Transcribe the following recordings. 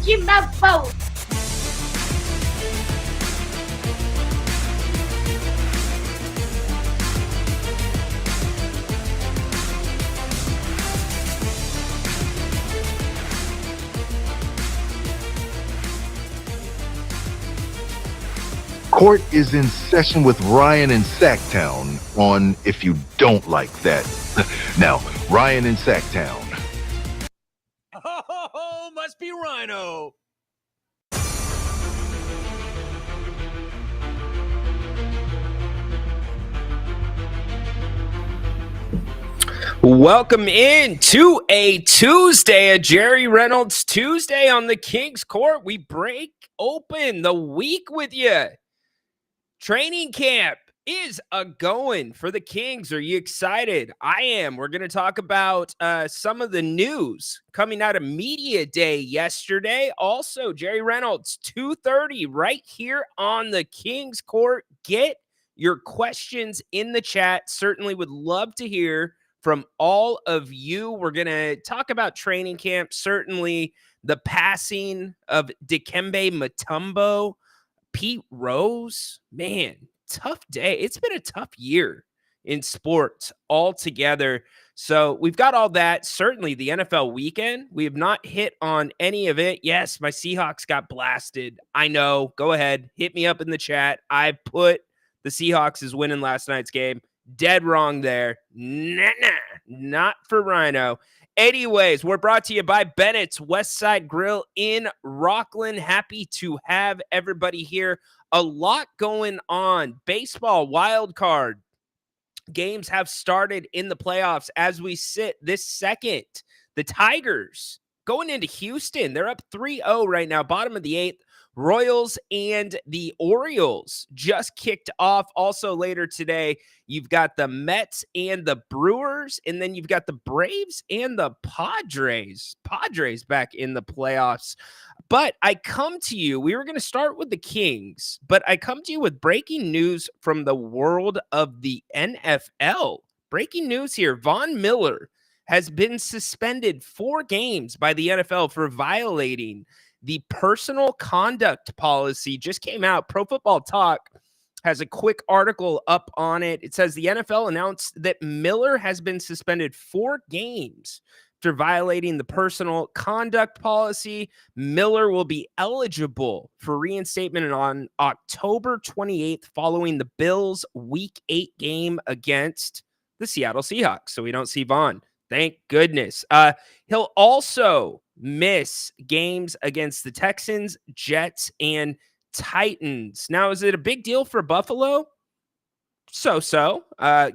give that boat. Court is in session with Ryan in Sacktown on If You Don't Like That. Now, Ryan in Sacktown. Oh, must be Rhino. Welcome in to a Tuesday, a Jerry Reynolds Tuesday on the King's Court. We break open the week with you. Training camp is a-going for the Kings. Are you excited? I am. We're going to talk about some of the news coming out of Media Day yesterday. Also, Jerry Reynolds, 2:30 right here on the King's Court. Get your questions in the chat. Certainly would love to hear from all of you. We're going to talk about training camp, certainly the passing of Dikembe Mutombo, Pete Rose. Man, tough day. It's been a tough year in sports altogether. So we've got all that. Certainly the NFL weekend. We have not hit on any of it. Yes, my Seahawks got blasted. I know. Go ahead. Hit me up in the chat. I put the Seahawks as winning last night's game. Dead wrong there. Nah, not for Rhino. Anyways, we're brought to you by Bennett's Westside Grill in Rockland. Happy to have everybody here. A lot going on. Baseball wild card games have started in the playoffs as we sit this second. The Tigers going into Houston. They're up 3-0 right now, bottom of the eighth. Royals and the Orioles just kicked off. Also later today, you've got the Mets and the Brewers, and then you've got the Braves and the Padres. Padres back in the playoffs. But I come to you, we were going to start with the Kings, but I come to you with breaking news from the world of the NFL. Breaking news here, Von Miller has been suspended 4 games by the NFL for violating the personal conduct policy. Just came out. Pro Football Talk has a quick article up on it. It says the NFL announced that Miller has been suspended 4 games for violating the personal conduct policy. Miller will be eligible for reinstatement on October 28th following the Bills' Week 8 game against the Seattle Seahawks. So we don't see Von. Thank goodness. He'll also miss games against the Texans, Jets, and Titans. Now, is it a big deal for Buffalo? So.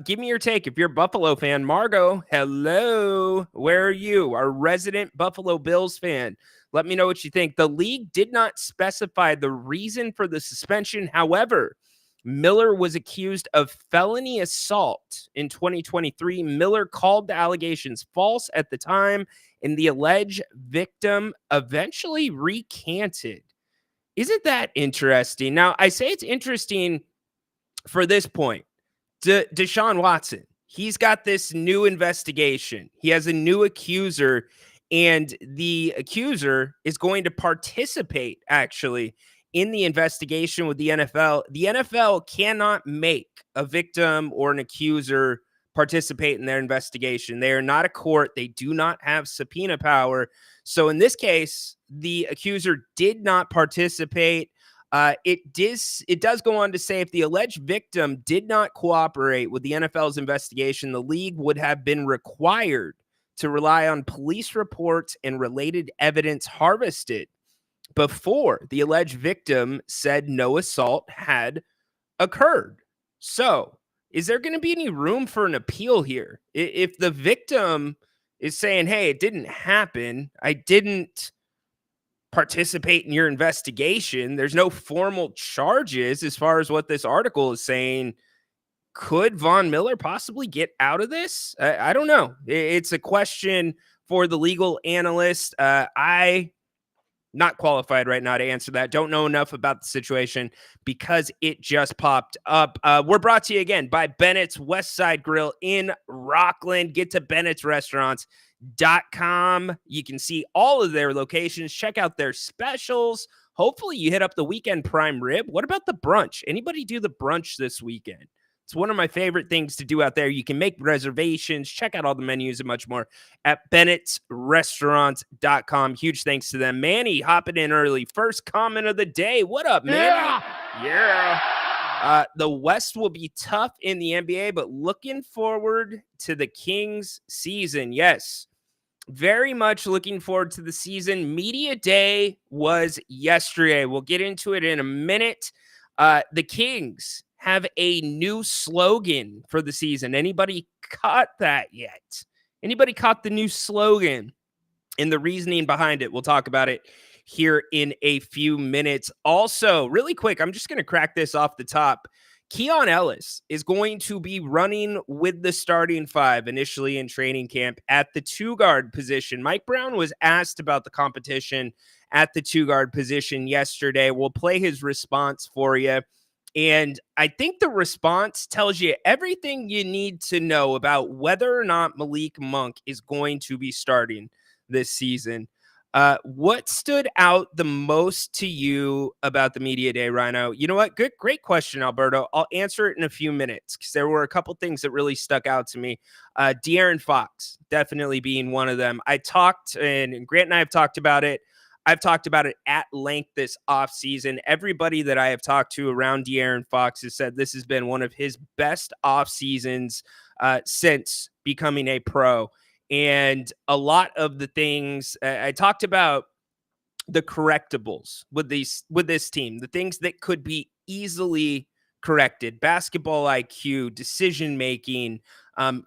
Give me your take. If you're a Buffalo fan, Margot, hello. Where are you? Our resident Buffalo Bills fan. Let me know what you think. The league did not specify the reason for the suspension. However, Miller was accused of felony assault in 2023. Miller called the allegations false at the time, and the alleged victim eventually recanted. Isn't that interesting? Now, I say it's interesting for this point. Deshaun Watson, he's got this new investigation. He has a new accuser, and the accuser is going to participate, actually, in the investigation with the NFL. The NFL cannot make a victim or an accuser participate in their investigation. They are not a court. They do not have subpoena power. So in this case, the accuser did not participate. It does go on to say if the alleged victim did not cooperate with the NFL's investigation, the league would have been required to rely on police reports and related evidence harvested before the alleged victim said no assault had occurred. So, is there going to be any room for an appeal here? If the victim is saying, hey, it didn't happen, I didn't participate in your investigation, there's no formal charges as far as what this article is saying, could Von Miller possibly get out of this? I don't know. It's a question for the legal analyst. I Not qualified right now to answer that. Don't know enough about the situation because it just popped up. We're brought to you again by Bennett's West Side Grill in Rockland. Get to Bennett's Restaurants.com. You can see all of their locations. Check out their specials. Hopefully you hit up the weekend prime rib. What about the brunch? Anybody do the brunch this weekend? It's one of my favorite things to do out there. You can make reservations, check out all the menus and much more at Bennett'sRestaurants.com. Huge thanks to them. Manny hopping in early. First comment of the day. What up, Manny? Yeah. The West will be tough in the NBA, but looking forward to the Kings season. Yes, very much looking forward to the season. Media Day was yesterday. We'll get into it in a minute. The Kings have a new slogan for the season. Anybody caught that yet? Anybody caught the new slogan and the reasoning behind it? We'll talk about it here in a few minutes. Also, really quick, I'm just going to crack this off the top. Keon Ellis is going to be running with the starting five initially in training camp at the two-guard position. Mike Brown was asked about the competition at the two-guard position yesterday. We'll play his response for you. And I think the response tells you everything you need to know about whether or not Malik Monk is going to be starting this season. What stood out the most to you about the media day, Rhino? You know what? Great question, Alberto. I'll answer it in a few minutes because there were a couple things that really stuck out to me. De'Aaron Fox definitely being one of them. I talked, and Grant and I have talked about it. I've talked about it at length this offseason. Everybody that I have talked to around De'Aaron Fox has said this has been one of his best off seasons since becoming a pro. And a lot of the things I talked about, the correctables with this team, the things that could be easily corrected: basketball IQ, decision making,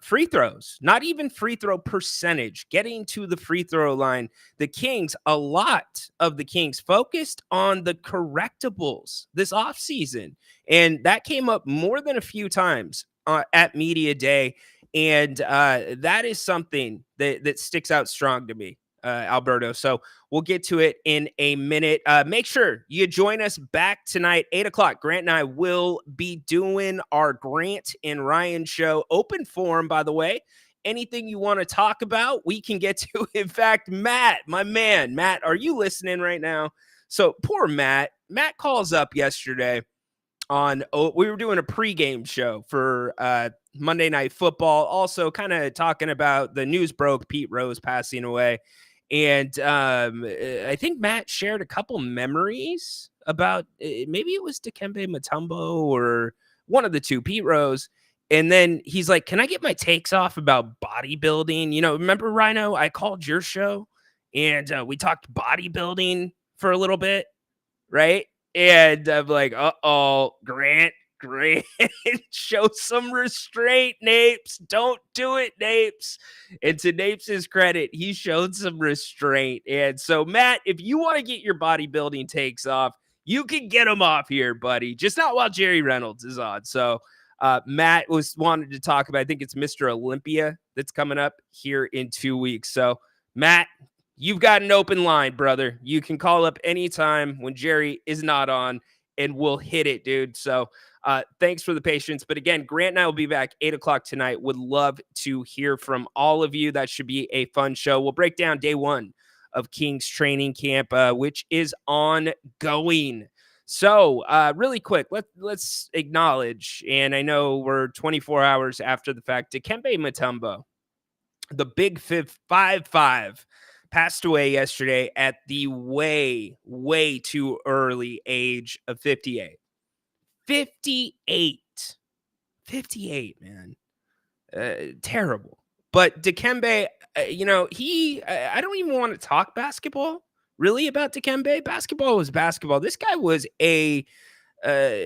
free throws, not even free throw percentage, getting to the free throw line. The Kings, a lot of the Kings focused on the correctables this offseason, and that came up more than a few times at media day. And that is something that sticks out strong to me, Alberto. So we'll get to it in a minute. Make sure you join us back tonight, 8 o'clock. Grant and I will be doing our Grant and Ryan show. Open forum, by the way. Anything you want to talk about, we can get to. In fact, Matt, my man, Matt, are you listening right now? So poor Matt. Matt calls up yesterday we were doing a pregame show for Monday Night Football, also kind of talking about the news broke Pete Rose passing away. And I think Matt shared a couple memories about maybe it was Dikembe Mutombo or one of the two, Pete Rose. And then he's like, can I get my takes off about bodybuilding? You know, remember, Rhino, I called your show and we talked bodybuilding for a little bit, right? And I'm like, uh-oh, Grant, show some restraint, Napes. Don't do it, Napes. And to Napes' credit, he showed some restraint. And so, Matt, if you want to get your bodybuilding takes off, you can get them off here, buddy. Just not while Jerry Reynolds is on. So Matt wanted to talk about, I think it's Mr. Olympia that's coming up here in 2 weeks. So, Matt, you've got an open line, brother. You can call up anytime when Jerry is not on, and we'll hit it, dude. So thanks for the patience. But again, Grant and I will be back 8 o'clock tonight. Would love to hear from all of you. That should be a fun show. We'll break down day one of Kings training camp, which is ongoing. So really quick, let's acknowledge, and I know we're 24 hours after the fact, Dikembe Mutombo, the big 5'5", passed away yesterday at the way too early age of 58. 58, man. Terrible. But Dikembe, I don't even want to talk basketball really about Dikembe. Basketball was basketball. This guy was a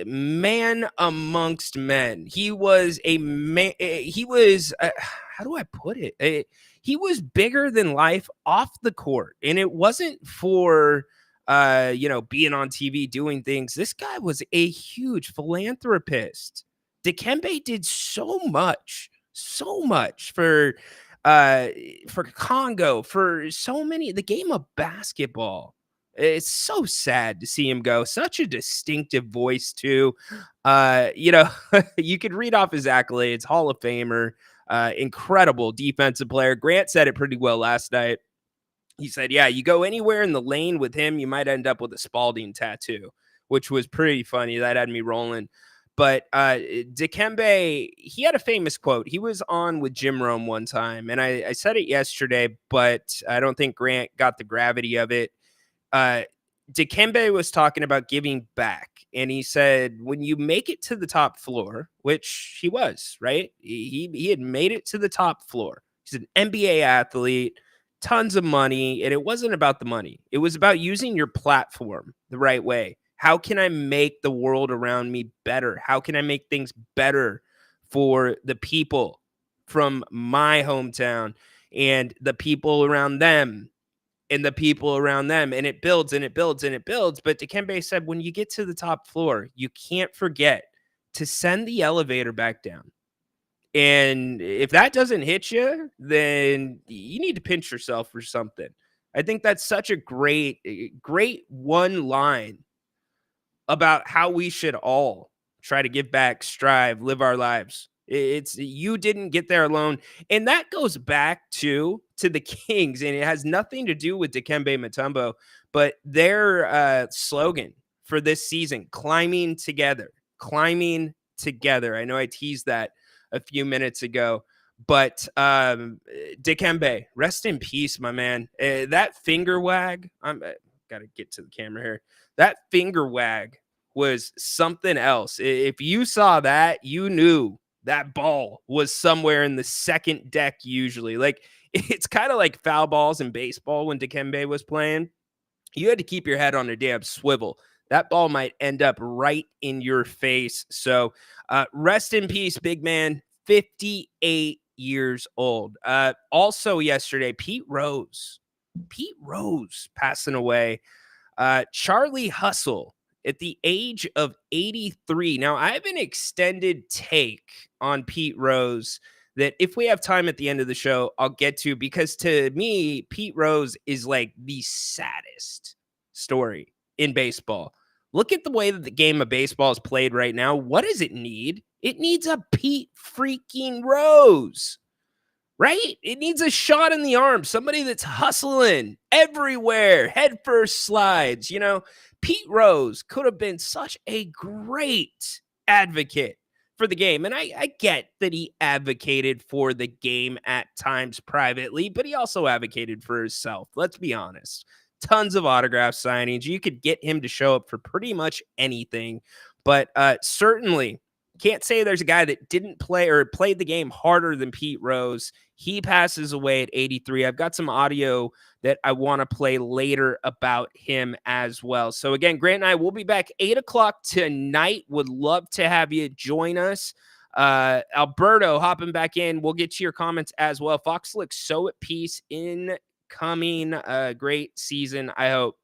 man amongst men. He was a man. He was, how do I put it? He was bigger than life off the court. And it wasn't for, being on TV doing things. This guy was a huge philanthropist. Dikembe did so much for Congo, for so many, the game of basketball. It's so sad to see him go. Such a distinctive voice too. You know, you could read off his accolades, Hall of Famer, incredible defensive player. Grant said it pretty well last night. He said, yeah, you go anywhere in the lane with him, you might end up with a Spalding tattoo, which was pretty funny. That had me rolling. But Dikembe, he had a famous quote. He was on with Jim Rome one time, and I said it yesterday, but I don't think Grant got the gravity of it. uh, Dikembe was talking about giving back, and he said, when you make it to the top floor, which he was, right? He had made it to the top floor. He's an NBA athlete, tons of money, and it wasn't about the money. It was about using your platform the right way. How can I make the world around me better? How can I make things better for the people from my hometown and the people around them and the people around them, and it builds and it builds and it builds. But Dikembe said, when you get to the top floor, you can't forget to send the elevator back down. And if that doesn't hit you, then you need to pinch yourself for something. I think that's such a great one line about how we should all try to give back, strive, live our lives. It's you didn't get there alone, and that goes back to the Kings, and it has nothing to do with Dikembe Mutombo, but their slogan for this season: climbing together, climbing together. I know I teased that a few minutes ago, but Dikembe, rest in peace, my man. That finger wag. I'm gotta get to the camera here. That finger wag was something else. If you saw that, you knew that ball was somewhere in the second deck usually. Like, it's kind of like foul balls in baseball when Dikembe was playing. You had to keep your head on a damn swivel. That ball might end up right in your face. So rest in peace, big man, 58 years old. Also yesterday, Pete Rose passing away. Charlie Hustle at the age of 83. Now, I have an extended take on Pete Rose that if we have time at the end of the show, I'll get to, because to me, Pete Rose is like the saddest story in baseball. Look at the way that the game of baseball is played right now. What does it need? It needs a Pete freaking Rose, right? It needs a shot in the arm, somebody that's hustling everywhere, head first slides. You know, Pete Rose could have been such a great advocate for the game. And I get that he advocated for the game at times privately, but he also advocated for himself. Let's be honest. Tons of autograph signings. You could get him to show up for pretty much anything, but certainly can't say there's a guy that didn't play or played the game harder than Pete Rose. He passes away at 83. I've got some audio that I want to play later about him as well. So again, Grant and I will be back 8 o'clock tonight. Would love to have you join us. Alberto hopping back in. We'll get to your comments as well. Fox looks so at peace. Incoming great season, I hope.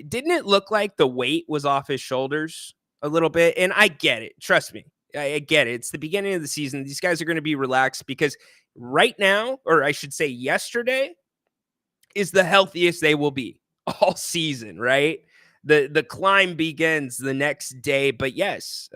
Didn't it look like the weight was off his shoulders a little bit? And I get it. Trust me. I get it. It's the beginning of the season. These guys are going to be relaxed because right now, or I should say yesterday, is the healthiest they will be all season, right? The climb begins the next day. But yes,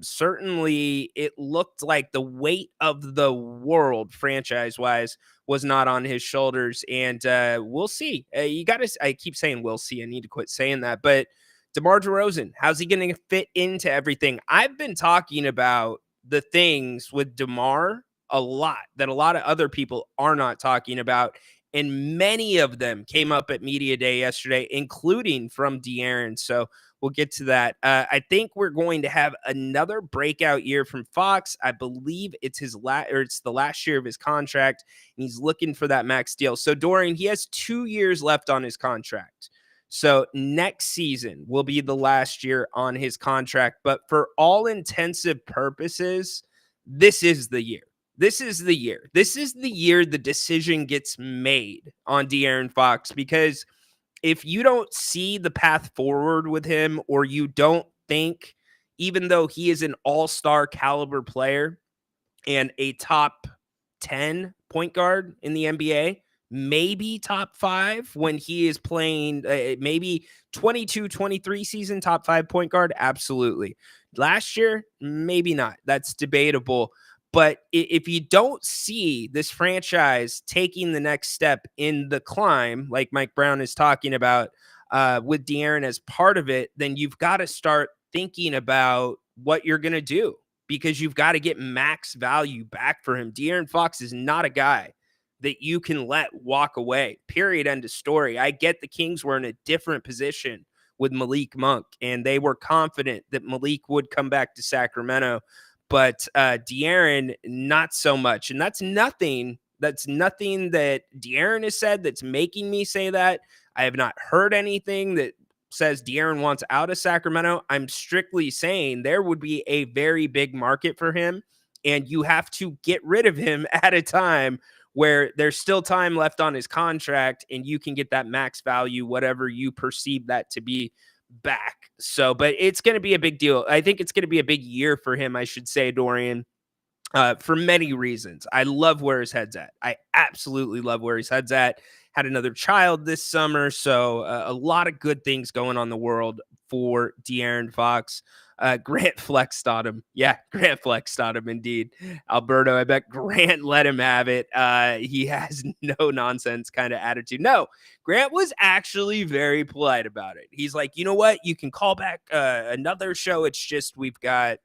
certainly it looked like the weight of the world franchise-wise was not on his shoulders. And we'll see. You got to, I keep saying we'll see. I need to quit saying that. But DeMar DeRozan, how's he going to fit into everything? I've been talking about the things with DeMar a lot that a lot of other people are not talking about. And many of them came up at Media Day yesterday, including from De'Aaron. So we'll get to that. I think we're going to have another breakout year from Fox. I believe it's it's the last year of his contract, and he's looking for that max deal. So Dorian, he has 2 years left on his contract. So next season will be the last year on his contract. But for all intensive purposes, this is the year. This is the year. This is the year the decision gets made on De'Aaron Fox, because if you don't see the path forward with him, or you don't think, even though he is an all-star caliber player and a top 10 point guard in the NBA, maybe top 5 when he is playing, maybe 22, 23 season, top 5 point guard. Absolutely. Last year, maybe not. That's debatable. But if you don't see this franchise taking the next step in the climb, like Mike Brown is talking about, with De'Aaron as part of it, then you've got to start thinking about what you're going to do, because you've got to get max value back for him. De'Aaron Fox is not a guy that you can let walk away. Period. End of story. I get the Kings were in a different position with Malik Monk, and they were confident that Malik would come back to Sacramento. But De'Aaron, not so much. And that's nothing. That's nothing that De'Aaron has said that's making me say that. I have not heard anything that says De'Aaron wants out of Sacramento. I'm strictly saying there would be a very big market for him, and you have to get rid of him at a time where there's still time left on his contract and you can get that max value, whatever you perceive that to be, back. So, but it's going to be a big deal. I think it's going to be a big year for him, I should say, Dorian, for many reasons. I love where his head's at. I absolutely love where his head's at. Had another child this summer, so a lot of good things going on in the world for De'Aaron Fox. Grant flexed on him. Yeah, Grant flexed on him indeed. Alberto, I bet Grant let him have it. He has no nonsense kind of attitude. No, Grant was actually very polite about it. He's like, you know what? You can call back another show. It's just we've got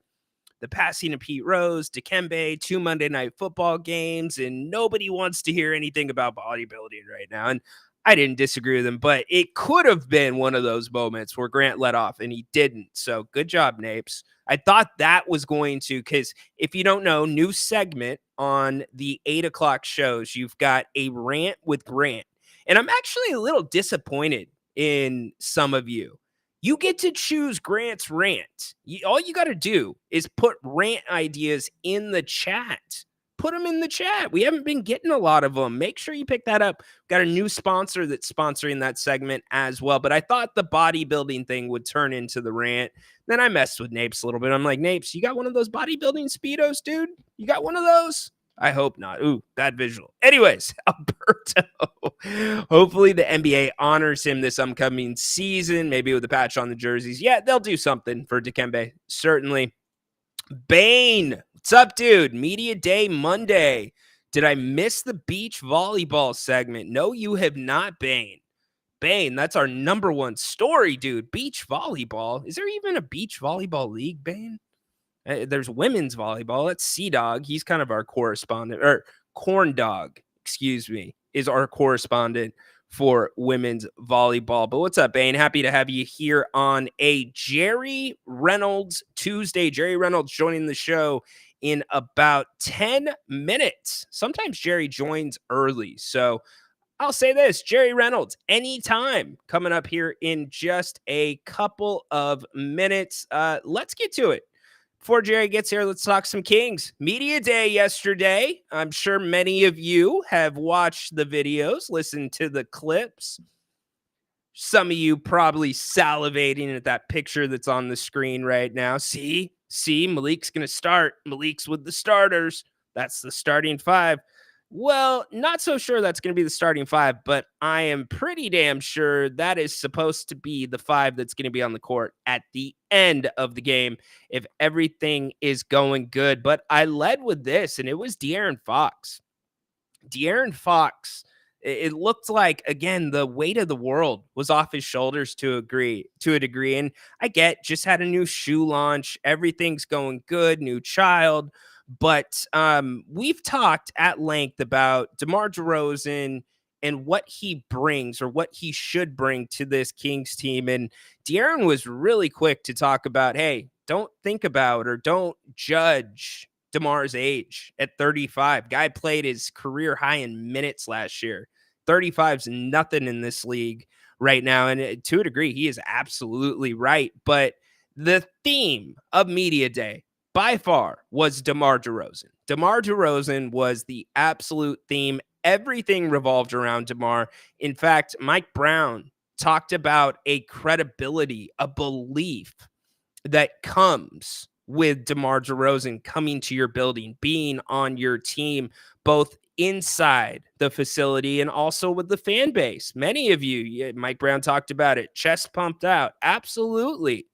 the passing of Pete Rose, Dikembe, 2 Monday Night Football games, and nobody wants to hear anything about bodybuilding right now. And I didn't disagree with him, but it could have been one of those moments where Grant let off and he didn't. So good job, Napes. I thought that was going to, because if you don't know, new segment on the 8 o'clock shows, you've got a rant with Grant. And I'm actually a little disappointed in some of you. You get to choose Grant's rant. All you got to do is put rant ideas in the chat. Put them in the chat. We haven't been getting a lot of them. Make sure you pick that up. Got a new sponsor that's sponsoring that segment as well. But I thought the bodybuilding thing would turn into the rant. Then I messed with Napes a little bit. I'm like, Napes, you got one of those bodybuilding Speedos, dude? You got one of those? I hope not. Ooh, bad visual. Anyways, Alberto. Hopefully the NBA honors him this upcoming season, maybe with a patch on the jerseys. Yeah, they'll do something for Dikembe. Certainly. Bane, what's up, dude? Media Day Monday. Did I miss the beach volleyball segment? No, you have not, Bane. Bane, that's our number one story, dude. Beach volleyball. Is there even a beach volleyball league, Bane? There's women's volleyball. That's Sea Dog. He's kind of our correspondent, or Corn Dog, excuse me, is our correspondent for women's volleyball. But what's up, Bane? Happy to have you here on a Jerry Reynolds Tuesday. Jerry Reynolds joining the show in about 10 minutes. Sometimes Jerry joins early. So I'll say this, Jerry Reynolds, anytime, coming up here in just a couple of minutes. Let's get to it. Before Jerry gets here, let's talk some Kings. Media Day yesterday. I'm sure many of you have watched the videos, listened to the clips. Some of you probably salivating at that picture that's on the screen right now. See, Malik's going to start. Malik's with the starters. That's the starting 5. Well, not so sure that's going to be the starting 5, but I am pretty damn sure that is supposed to be the 5 that's going to be on the court at the end of the game if everything is going good. But I led with this, and it was De'Aaron Fox. De'Aaron Fox, it looked like, again, the weight of the world was off his shoulders to a degree. And I get, just had a new shoe launch. Everything's going good. New child. But we've talked at length about DeMar DeRozan and what he brings, or what he should bring to this Kings team. And De'Aaron was really quick to talk about, hey, don't think about or don't judge DeMar's age at 35. Guy played his career high in minutes last year. 35's nothing in this league right now. And to a degree, he is absolutely right. But the theme of Media Day by far was DeMar DeRozan. DeMar DeRozan was the absolute theme. Everything revolved around DeMar. In fact, Mike Brown talked about a credibility, a belief that comes with DeMar DeRozan coming to your building, being on your team, both inside the facility and also with the fan base. Many of you, Mike Brown talked about it, chest pumped out. Absolutely.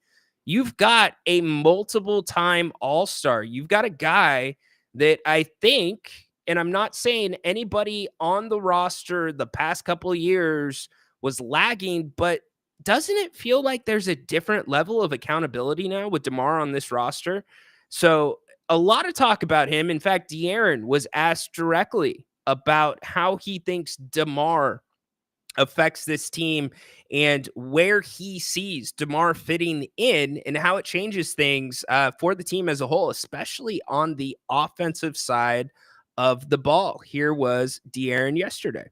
You've got a multiple time all-star. You've got a guy that I think, and I'm not saying anybody on the roster the past couple of years was lagging, but doesn't it feel like there's a different level of accountability now with DeMar on this roster? So a lot of talk about him. In fact, De'Aaron was asked directly about how he thinks DeMar affects this team and where he sees DeMar fitting in and how it changes things for the team as a whole, especially on the offensive side of the ball. Here was De'Aaron yesterday.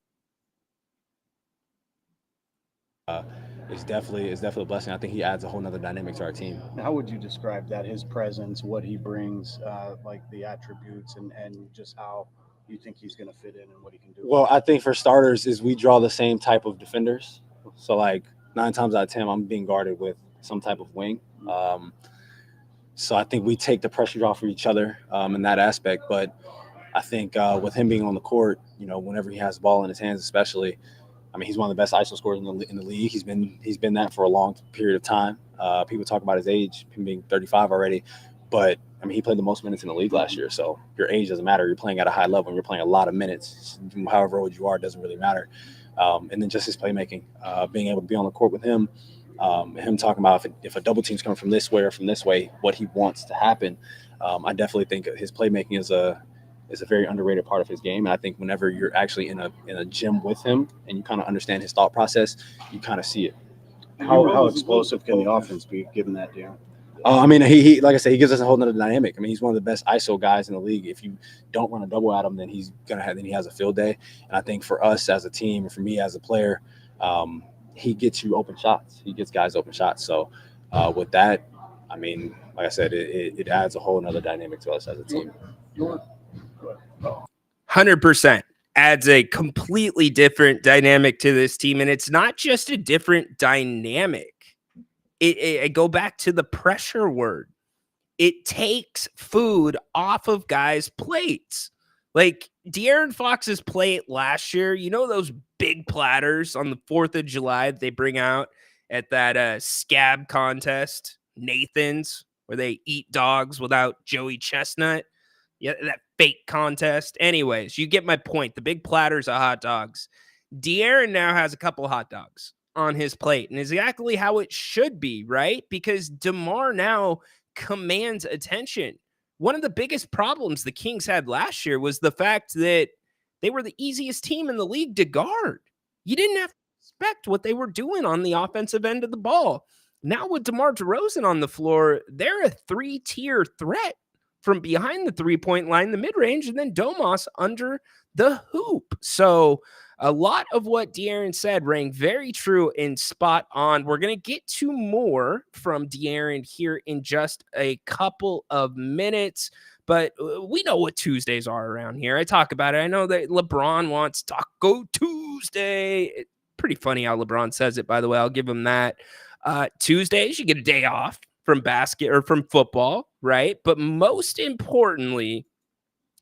It's definitely a blessing. I think he adds a whole nother dynamic to our team. How would you describe that? His presence, what he brings, like the attributes, and just how you think he's going to fit in and what he can do? Well, I think for starters is we draw the same type of defenders. So like 9 times out of 10, I'm being guarded with some type of wing. So I think we take the pressure off of each other in that aspect. But I think with him being on the court, whenever he has the ball in his hands, especially, I mean, he's one of the best ISO scorers in the league. He's been that for a long period of time. People talk about his age, him being 35 already, but I mean, he played the most minutes in the league last year. So your age doesn't matter. You're playing at a high level and you're playing a lot of minutes. However old you are, it doesn't really matter. And then just his playmaking, being able to be on the court with him, him talking about if a double team's coming from this way or from this way, what he wants to happen. I definitely think his playmaking is a very underrated part of his game. And I think whenever you're actually in a gym with him and you kind of understand his thought process, you kind of see it. How explosive can the offense be given that, Darren? I mean, he like I said, he gives us a whole nother dynamic. I mean, he's one of the best ISO guys in the league. If you don't run a double at him, then he has a field day. And I think for us as a team, and for me as a player, he gets you open shots. He gets guys open shots. So with that, I mean, like I said, it adds a whole nother dynamic to us as a team. 100% adds a completely different dynamic to this team. And it's not just a different dynamic. I go back to the pressure word. It takes food off of guys' plates. Like De'Aaron Fox's plate last year, those big platters on the 4th of July that they bring out at that scab contest, Nathan's, where they eat dogs without Joey Chestnut. Yeah, that fake contest. Anyways, you get my point. The big platters of hot dogs. De'Aaron now has a couple hot dogs on his plate, and exactly how it should be, right? Because DeMar now commands attention. One of the biggest problems the Kings had last year was the fact that they were the easiest team in the league to guard. You didn't have to expect what they were doing on the offensive end of the ball. Now with DeMar DeRozan on the floor, they're a 3-tier threat from behind the three-point line, the mid-range, and then Domas under the hoop. So a lot of what De'Aaron said rang very true and spot on. We're going to get to more from De'Aaron here in just a couple of minutes, but we know what Tuesdays are around here. I talk about it. I know that LeBron wants Taco Tuesday. It's pretty funny how LeBron says it, by the way. I'll give him that. Tuesdays, you get a day off from from football, right? But most importantly,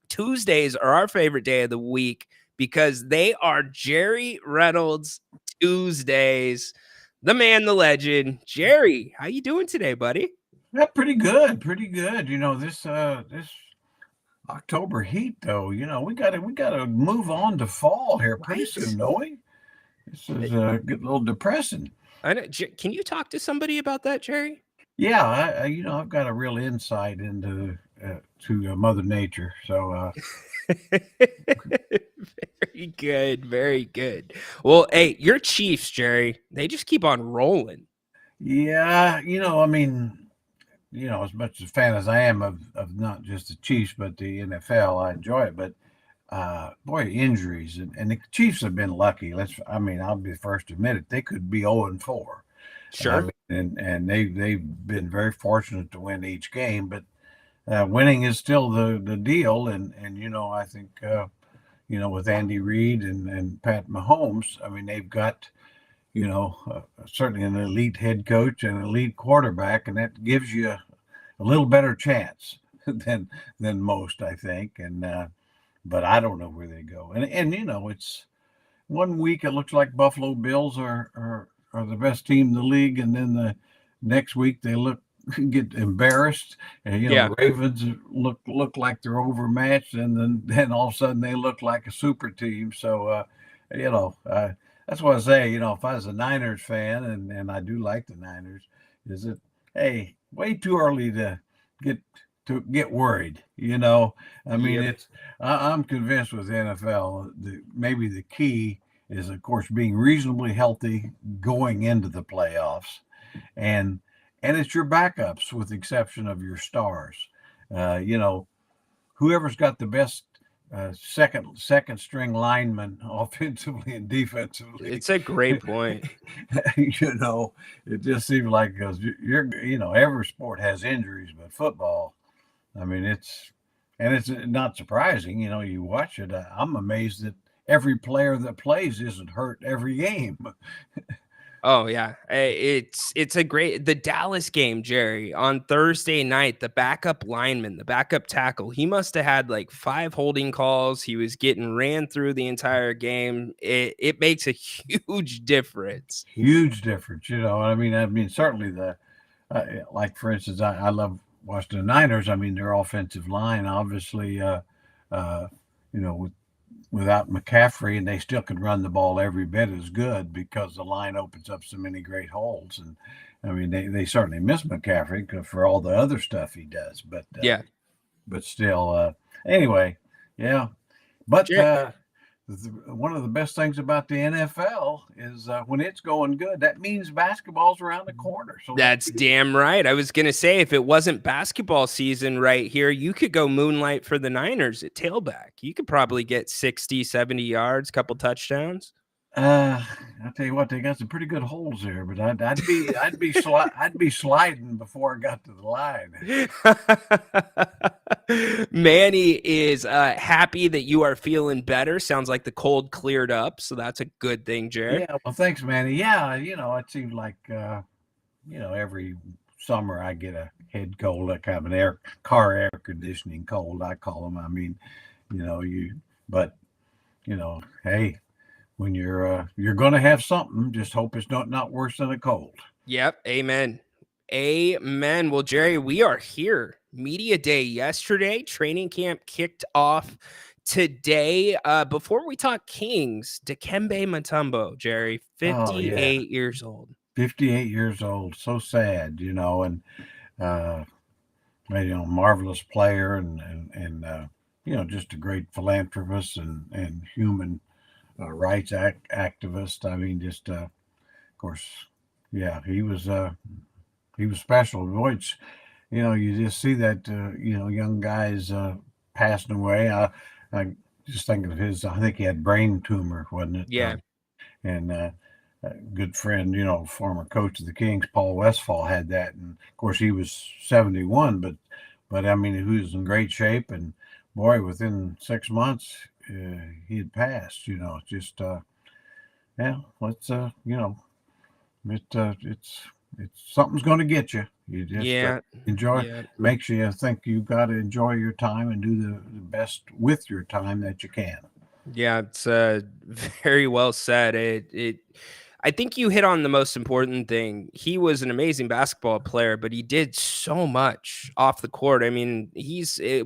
Tuesdays are our favorite day of the week because they are Jerry Reynolds Tuesdays. The man, the legend. Jerry, how you doing today, buddy? Yeah, pretty good. This October heat, though, we gotta move on to fall here pretty soon, don't we? This is get a little depressing. I know. Can you talk to somebody about that, Jerry? Yeah, I've got a real insight into to Mother Nature, so. Very good, very good. Well, hey, your Chiefs, Jerry, they just keep on rolling. Yeah, as much a fan as I am of not just the Chiefs but the NFL, I enjoy it. But boy, injuries and the Chiefs have been lucky. I'll be the first to admit it. They could be 0-4. Sure. And they've been very fortunate to win each game, but winning is still the deal. And I think with Andy Reid and Pat Mahomes, they've got certainly an elite head coach and an elite quarterback, and that gives you a little better chance than most, I think. And but I don't know where they go. And it's one week it looks like Buffalo Bills are the best team in the league, and then the next week they get embarrassed, and Yeah. the Ravens look like they're overmatched, and then all of a sudden they look like a super team. So that's what I say. If I was a Niners fan, and I do like the Niners, is it hey way too early get to get worried. I mean Yep. I'm convinced with the NFL maybe the key is of course being reasonably healthy going into the playoffs, and it's your backups with the exception of your stars. Whoever's got the best second string lineman offensively and defensively. It's a great point. It just seems like every sport has injuries, but football, I mean, it's not surprising. You watch it. I'm amazed that every player that plays isn't hurt every game. Oh yeah, it's a great the Dallas game, Jerry, on Thursday night. The backup lineman, the backup tackle, he must have had like 5 holding calls. He was getting ran through the entire game. It makes a huge difference. Huge difference. I mean, certainly like for instance, I love watching the Niners. I mean, their offensive line, obviously, without McCaffrey, and they still can run the ball every bit as good because the line opens up so many great holes. And I mean, they certainly miss McCaffrey for all the other stuff he does. Yeah, But still, anyway, yeah. But one of the best things about the NFL is when it's going good, that means basketball's around the corner. So that's damn right. I was gonna say if it wasn't basketball season right here, you could go moonlight for the Niners at tailback. You could probably get 60, 70 yards, couple touchdowns. I'll tell you what, they got some pretty good holes there, but I'd be sliding before I got to the line. Manny is happy that you are feeling better. Sounds like the cold cleared up, so that's a good thing, Jared. Yeah, well, thanks, Manny. Yeah, it seems like every summer I get a head cold, like have an car air conditioning cold, I call them. I mean, but hey, when you're going to have something, just hope it's not worse than a cold. Yep. Amen. Amen. Well, Jerry, we are here. Media day yesterday. Training camp kicked off today. Before we talk Kings, Dikembe Mutombo, Jerry, 58 years old. 58 years old. So sad, and marvelous player and just a great philanthropist and human rights activist. I mean, just of course, yeah, he was special. Boy, you just see that young guys passing away. I just think of his. I think he had brain tumor, wasn't it? Yeah. And a good friend, former coach of the Kings, Paul Westphal, had that, and of course he was 71, but I mean he was in great shape, and boy, within 6 months he had passed. Just let's it's something's going to get you. You just enjoy. Yeah. Makes you think you've got to enjoy your time and do the best with your time that you can. Yeah, it's very well said. I think you hit on the most important thing. He was an amazing basketball player, but he did so much off the court. I mean,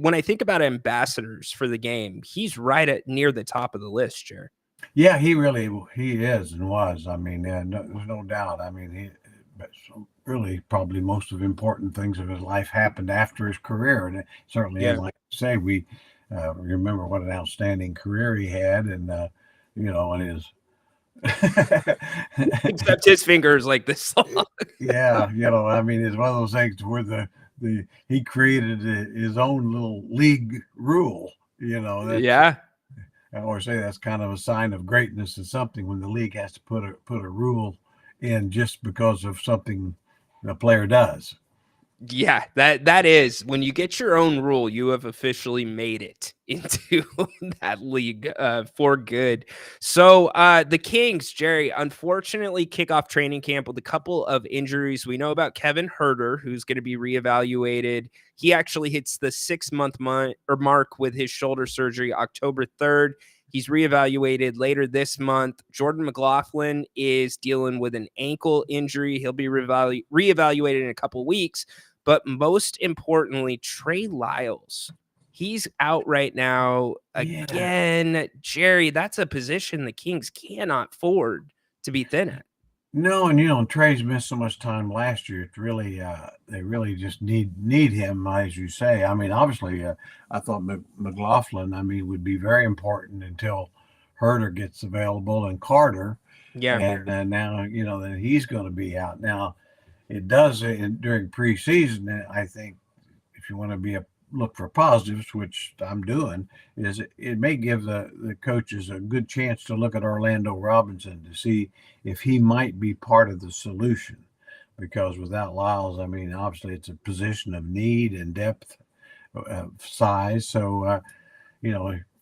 when I think about ambassadors for the game, he's right at near the top of the list, Jer. Yeah, he is and was. I mean, there's no doubt. I mean, really probably most of the important things of his life happened after his career, and certainly, I'd like to say, we remember what an outstanding career he had, and and his except his fingers like this long. Yeah, I mean, it's one of those things where he created his own little league rule. Yeah. I always say that's kind of a sign of greatness and something when the league has to put a rule in just because of something a player does. Yeah, that is when you get your own rule, you have officially made it into that league for good. So the Kings, Jerry, unfortunately kick off training camp with a couple of injuries. We know about Kevin Herter, who's going to be reevaluated. He actually hits the 6-month mark with his shoulder surgery October 3rd. He's reevaluated later this month. Jordan McLaughlin is dealing with an ankle injury. He'll be reevaluated in a couple weeks. But most importantly, Trey Lyles, he's out right now again. Jerry, that's a position the Kings cannot afford to be thin at. No, and Trey's missed so much time last year. It's really they really just need him, as you say. I mean, obviously, I thought McLaughlin, I mean, would be very important until Herter gets available and Carter. Yeah, And now that he's going to be out. Now it does during preseason. I think if you want to look for positives, which I'm doing, is it may give the coaches a good chance to look at Orlando Robinson to see if he might be part of the solution. Because without Lyles, I mean, obviously it's a position of need and depth, size. So,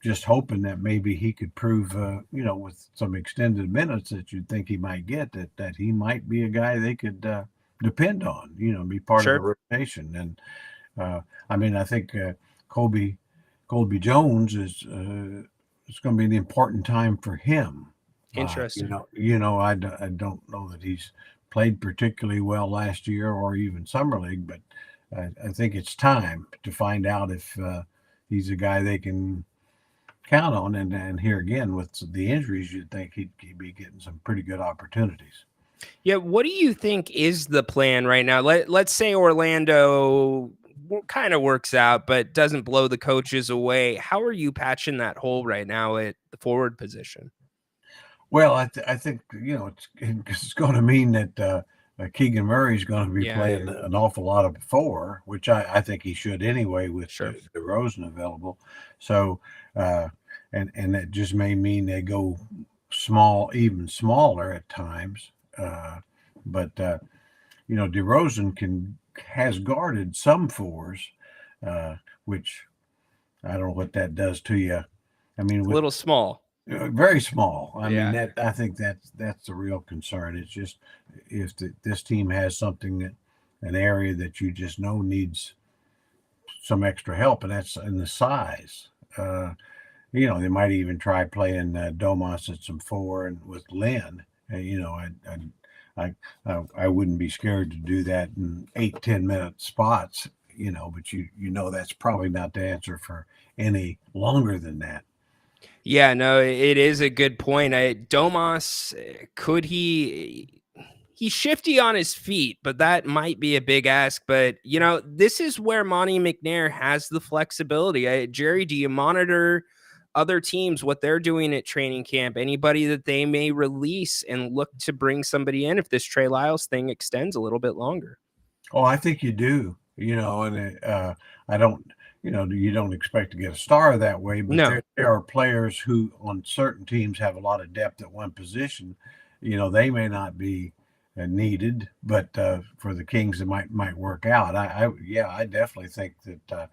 just hoping that maybe he could prove, with some extended minutes that you'd think he might get, that he might be a guy they could depend on, be part of the rotation. And I mean, I think Colby Jones is it's going to be an important time for him. interesting. I don't know that he's played particularly well last year or even summer league, but I think it's time to find out if he's a guy they can count on. And here again with the injuries, you'd think he'd be getting some pretty good opportunities. Yeah, what do you think is the plan right now? Let's say Orlando kind of works out, but doesn't blow the coaches away. How are you patching that hole right now at the forward position? Well, I think it's going to mean that Keegan Murray's going to be playing an awful lot of 4, which I think he should anyway with DeRozan available. So and that just may mean they go even smaller at times. But DeRozan has guarded some 4s, which I don't know what that does to you. I mean, a little small, very small. I mean, I think that's the real concern. It's just if this team has something an area that you just know needs some extra help, and that's in the size. They might even try playing Domas at some 4 and with Lynn. I wouldn't be scared to do that in 8-10 minute spots, but that's probably not the answer for any longer than that. Yeah, no, it is a good point. Domas, he's shifty on his feet, but that might be a big ask. But, this is where Monty McNair has the flexibility. Jerry, do you monitor other teams, what they're doing at training camp, anybody that they may release and look to bring somebody in if this Trey Lyles thing extends a little bit longer? Oh, I think you do, and I don't, you don't expect to get a star that way, but there are players who on certain teams have a lot of depth at one position. They may not be needed, but for the Kings, it might work out. I definitely think that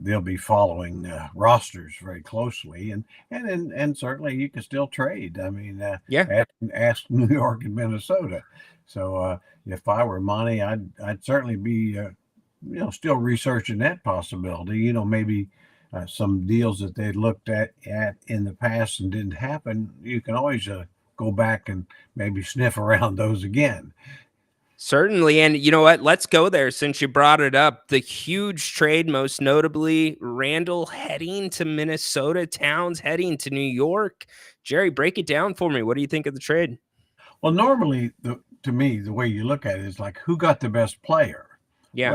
they'll be following rosters very closely, and certainly you can still trade. I mean, ask New York and Minnesota. So if I were Monty, I'd certainly be still researching that possibility. Maybe some deals that they looked at in the past and didn't happen. You can always go back and maybe sniff around those again. Certainly. And you know what? Let's go there since you brought it up. The huge trade, most notably Randall heading to Minnesota, Towns heading to New York. Jerry, break it down for me. What do you think of the trade? Well, normally, to me, the way you look at it is like, who got the best player? Yeah.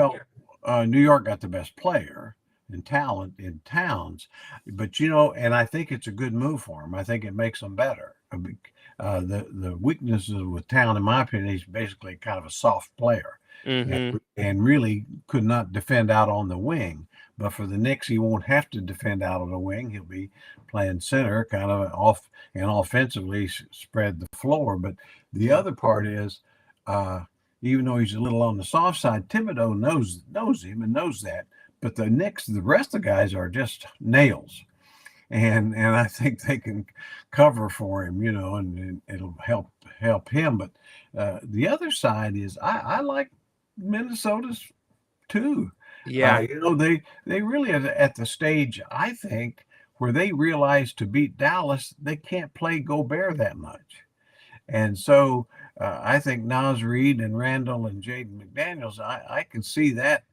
Well, New York got the best player in talent in Towns. But, and I think it's a good move for him. I think it makes them better. The weaknesses with Town, in my opinion, he's basically kind of a soft player and really could not defend out on the wing. But for the Knicks, he won't have to defend out on the wing. He'll be playing center, kind of off and offensively spread the floor. But the other part is even though he's a little on the soft side, Thibodeau knows him and knows that. But the rest of the guys are just nails, and I think they can cover for him, and it'll help him. But the other side is I like Minnesota's too. Yeah. They really are at the stage, I think, where they realize to beat Dallas, they can't play Gobert that much. And so I think Nas Reed and Randall and Jaden McDaniels, I can see that,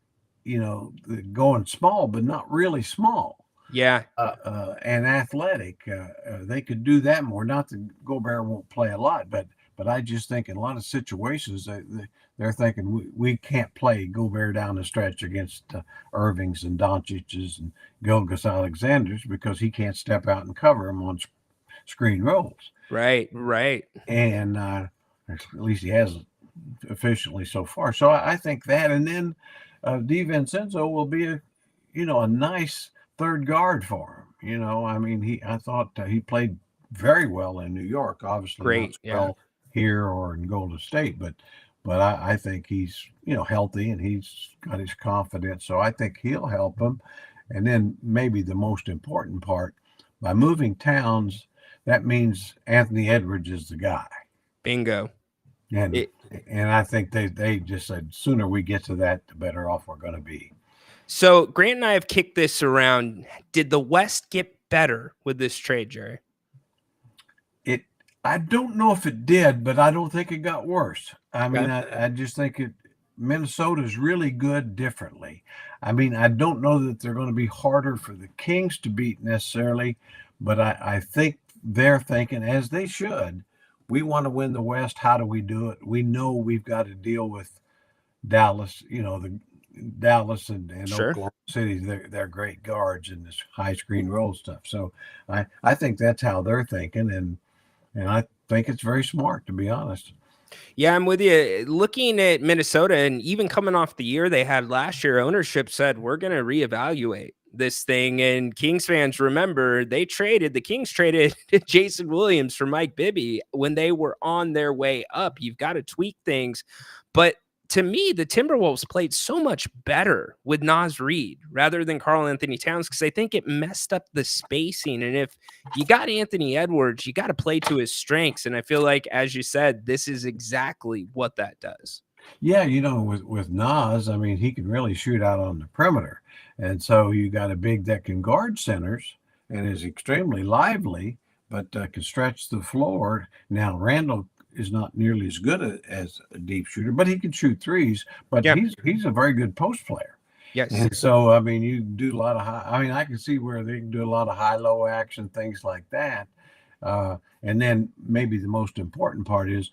going small, but not really small. Yeah. And athletic. They could do that more. Not that Gobert won't play a lot, but I just think in a lot of situations they're thinking we can't play Gobert down the stretch against Irvings and Doncic's and Gilgeous Alexander's because he can't step out and cover them on screen rolls. Right. And at least he hasn't efficiently so far. So I think that, and then DiVincenzo will be a nice third guard for him. I thought he played very well in New York. Obviously, Great. not well here or in Golden State, but I think he's healthy and he's got his confidence. So I think he'll help him. And then maybe the most important part, by moving Towns, that means Anthony Edwards is the guy. Bingo. And I think they just said sooner we get to that, the better off we're going to be. So Grant and I have kicked this around. Did the West get better with this trade, Jerry? I don't know if it did, but I don't think it got worse. I mean, I just think Minnesota's really good differently. I mean, I don't know that they're going to be harder for the Kings to beat necessarily, but I think they're thinking, as they should, we want to win the West. How do we do it? We know we've got to deal with Dallas, the Dallas and Sure. Oklahoma City. They're great guards in this high screen roll stuff. So I think that's how they're thinking, and I think it's very smart, to be honest. Yeah, I'm with you. Looking at Minnesota, and even coming off the year they had last year, ownership said, we're going to reevaluate this thing. And Kings fans remember the Kings traded Jason Williams for Mike Bibby when they were on their way up. You've got to tweak things. But to me, the Timberwolves played so much better with Nas Reed rather than Karl Anthony Towns, because I think it messed up the spacing. And if you got Anthony Edwards, you got to play to his strengths. And I feel like, as you said, this is exactly what that does. Yeah, with Nas, I mean, he can really shoot out on the perimeter. And so you got a big that can guard centers and is extremely lively, but can stretch the floor. Now, Randall is not nearly as good as a deep shooter, but he can shoot threes. But he's a very good post player. Yes. And so, I mean, you do a lot of I can see where they can do a lot of high-low action, things like that. And then maybe the most important part is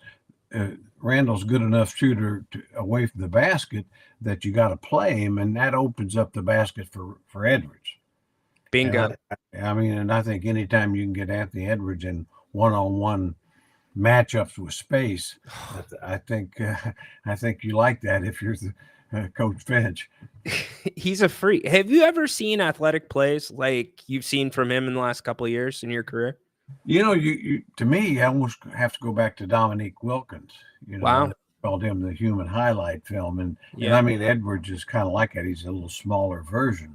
Randall's good enough shooter away from the basket that you got to play him, and that opens up the basket for Edwards. Bingo. And I think anytime you can get Anthony Edwards in one-on-one matchups with space, I think you like that if you're Coach Finch. He's a freak. Have you ever seen athletic plays like you've seen from him in the last couple of years in your career? You to me, I almost have to go back to Dominique Wilkins. Wow. Called him the human highlight film. And I mean, Edwards is kind of like that. He's a little smaller version.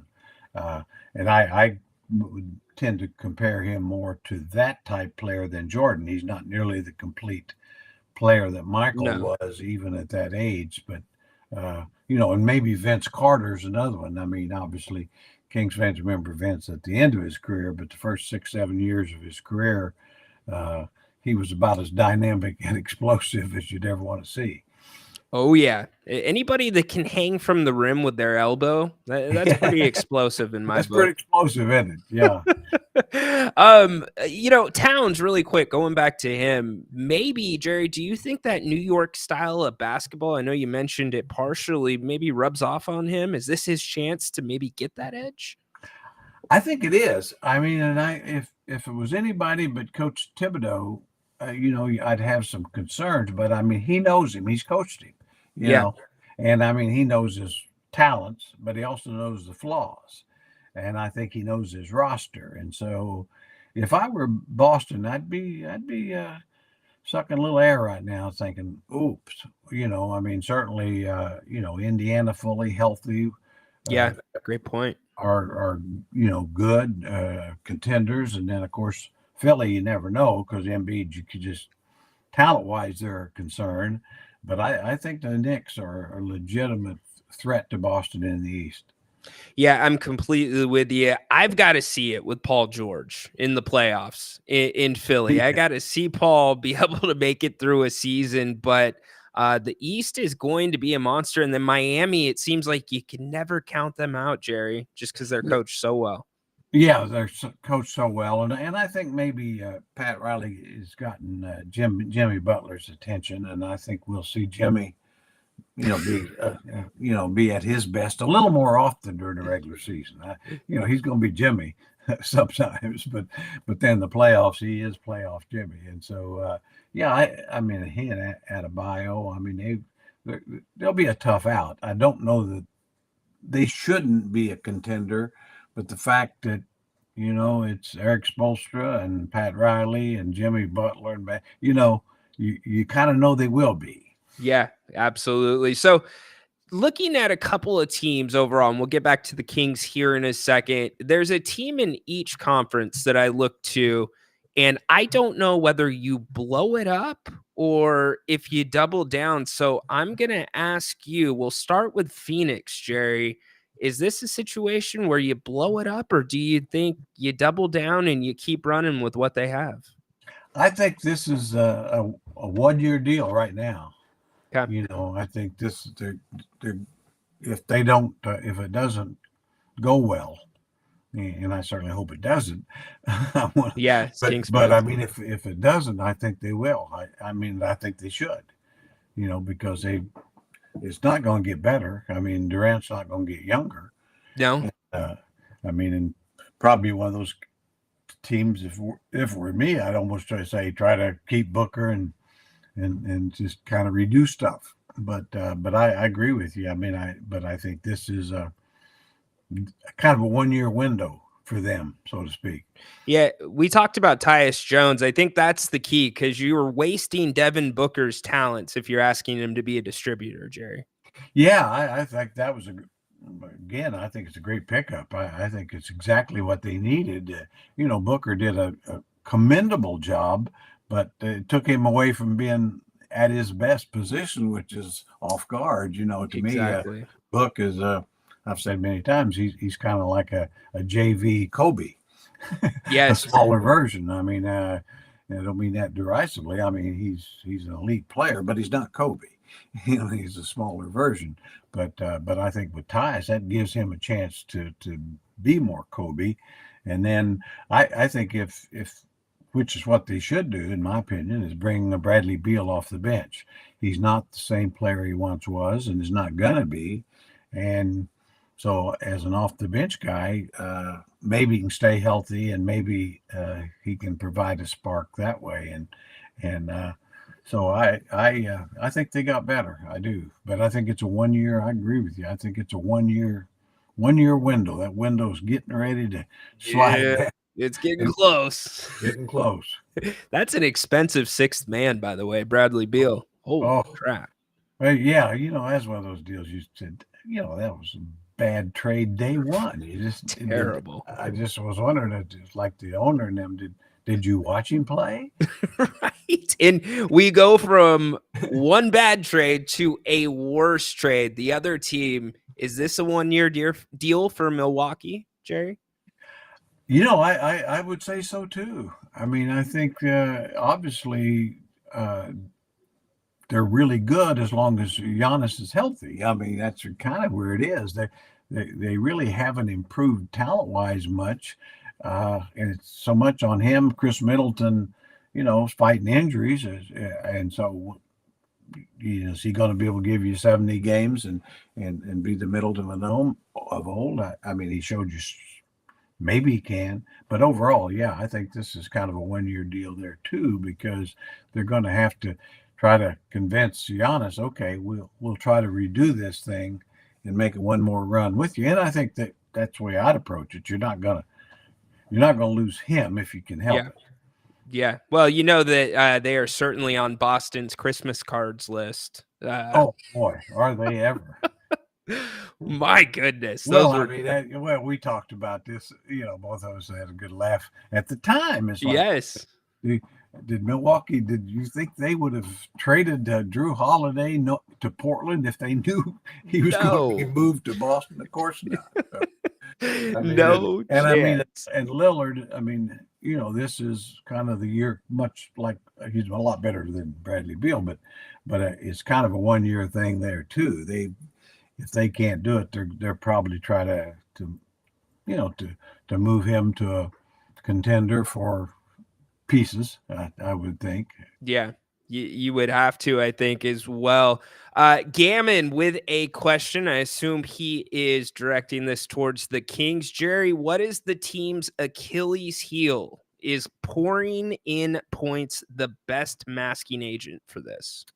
And I would tend to compare him more to that type player than Jordan. He's not nearly the complete player that Michael was, even at that age. But, and maybe Vince Carter's another one. I mean, obviously, Kings fans remember Vince at the end of his career, but the first 6-7 years of his career, he was about as dynamic and explosive as you'd ever want to see. Oh, yeah. Anybody that can hang from the rim with their elbow, that's pretty explosive in my book. That's pretty explosive, isn't it? Yeah. Towns, really quick, going back to him, maybe, Jerry, do you think that New York style of basketball, I know you mentioned it partially, maybe rubs off on him? Is this his chance to maybe get that edge? I think it is. I mean, and if it was anybody but Coach Thibodeau, I'd have some concerns, but I mean, he knows him. He's coached him, you know, and I mean, he knows his talents, but he also knows the flaws. And I think he knows his roster. And so if I were Boston, I'd be sucking a little air right now, thinking, "Oops," I mean, certainly, Indiana fully healthy, uh, Yeah, great point. are good contenders, and then of course Philly, you never know because Embiid, you could just talent wise they're concerned, but I think the Knicks are a legitimate threat to Boston in the East. Yeah, I'm completely with you. I've got to see it with Paul George in the playoffs in Philly. I got to see Paul be able to make it through a season, but the East is going to be a monster. And then Miami, it seems like you can never count them out, Jerry, just because they're coached so well. Yeah, they're coached so well, and I think maybe Pat Riley has gotten Jimmy Butler's attention, and I think we'll see Jimmy, be at his best a little more often during the regular season. He's going to be Jimmy sometimes, but then the playoffs, he is playoff Jimmy, and so I mean he and Adebayo, I mean they'll be a tough out. I don't know that they shouldn't be a contender, but the fact that it's Eric Spoelstra and Pat Riley and Jimmy Butler, and you kind of know they will be. Yeah, absolutely. So looking at a couple of teams overall, and we'll get back to the Kings here in a second, there's a team in each conference that I look to, and I don't know whether you blow it up or if you double down. So I'm going to ask you, we'll start with Phoenix, Jerry. Is this a situation where you blow it up, or do you think you double down and you keep running with what they have? I think this is a 1-year deal right now. Okay. I think this if it doesn't go well, and I certainly hope it doesn't. Yeah, but I mean, if it doesn't, I think they will. I mean, I think they should. Because it's not going to get better. I mean, Durant's not going to get younger. No. I mean, and probably one of those teams. If it were me, I'd almost try to keep Booker and just kind of reduce stuff. But I agree with you. I mean, I think this is a kind of a 1-year window for them, so to speak. Yeah, we talked about Tyus Jones. I think that's the key, because you were wasting Devin Booker's talents if you're asking him to be a distributor, Jerry. Yeah, I think that was I think it's a great pickup. I think it's exactly what they needed. Booker did a commendable job, but it took him away from being at his best position, which is off guard. To Exactly. me, Book is I've said many times, he's kind of like a JV Kobe. Yes. A smaller version. I mean, I don't mean that derisively. I mean, he's an elite player, but he's not Kobe. He's a smaller version. But I think with Tyus, that gives him a chance to be more Kobe. And then I think if which is what they should do, in my opinion, is bring a Bradley Beal off the bench. He's not the same player he once was, and is not gonna be. And so, as an off the bench guy, maybe he can stay healthy, and maybe he can provide a spark that way. And so I think they got better. I do, but I think it's a 1-year. I agree with you. I think it's a 1-year window. That window's getting ready to slide back. It's getting close. Getting close. That's an expensive sixth man, by the way, Bradley Beal. Holy crap. Well, yeah, that's one of those deals you said, that was a bad trade day one. You just terrible. I just was wondering, like the owner and them, did you watch him play? Right. And we go from one bad trade to a worse trade. The other team, is this a 1-year deal for Milwaukee, Jerry? I would say so too. I mean, I think obviously they're really good as long as Giannis is healthy. I mean, that's kind of where it is. They really haven't improved talent-wise much, and it's so much on him. Chris Middleton, is fighting injuries, and so is he going to be able to give you 70 games and be the Middleton of old? I mean, he showed you. Maybe he can, but overall, yeah, I think this is kind of a 1-year deal there too, because they're going to have to try to convince Giannis, okay, we'll try to redo this thing and make it one more run with you. And I think that's the way I'd approach it. You're not gonna lose him if you can help it. Yeah. Well, you know that they are certainly on Boston's Christmas cards list. Oh boy, are they ever? My goodness, Well, those I were mean, we talked about this. Both of us had a good laugh at the time. It's like, yes. did, did Milwaukee? Did you think they would have traded Drew Holiday to Portland if they knew he was going to be No. moved to Boston? Of course not. I mean, No chance. and Lillard. I mean, this is kind of the year, much like he's a lot better than Bradley Beal, but it's kind of a 1 year thing there too. If they can't do it, they're probably try to move him to a contender for pieces. I would think. Yeah. You would have to, I think, as well. Gammon with a question. I assume he is directing this towards the Kings. Jerry, what is the team's Achilles heel? Is pouring in points the best masking agent for this?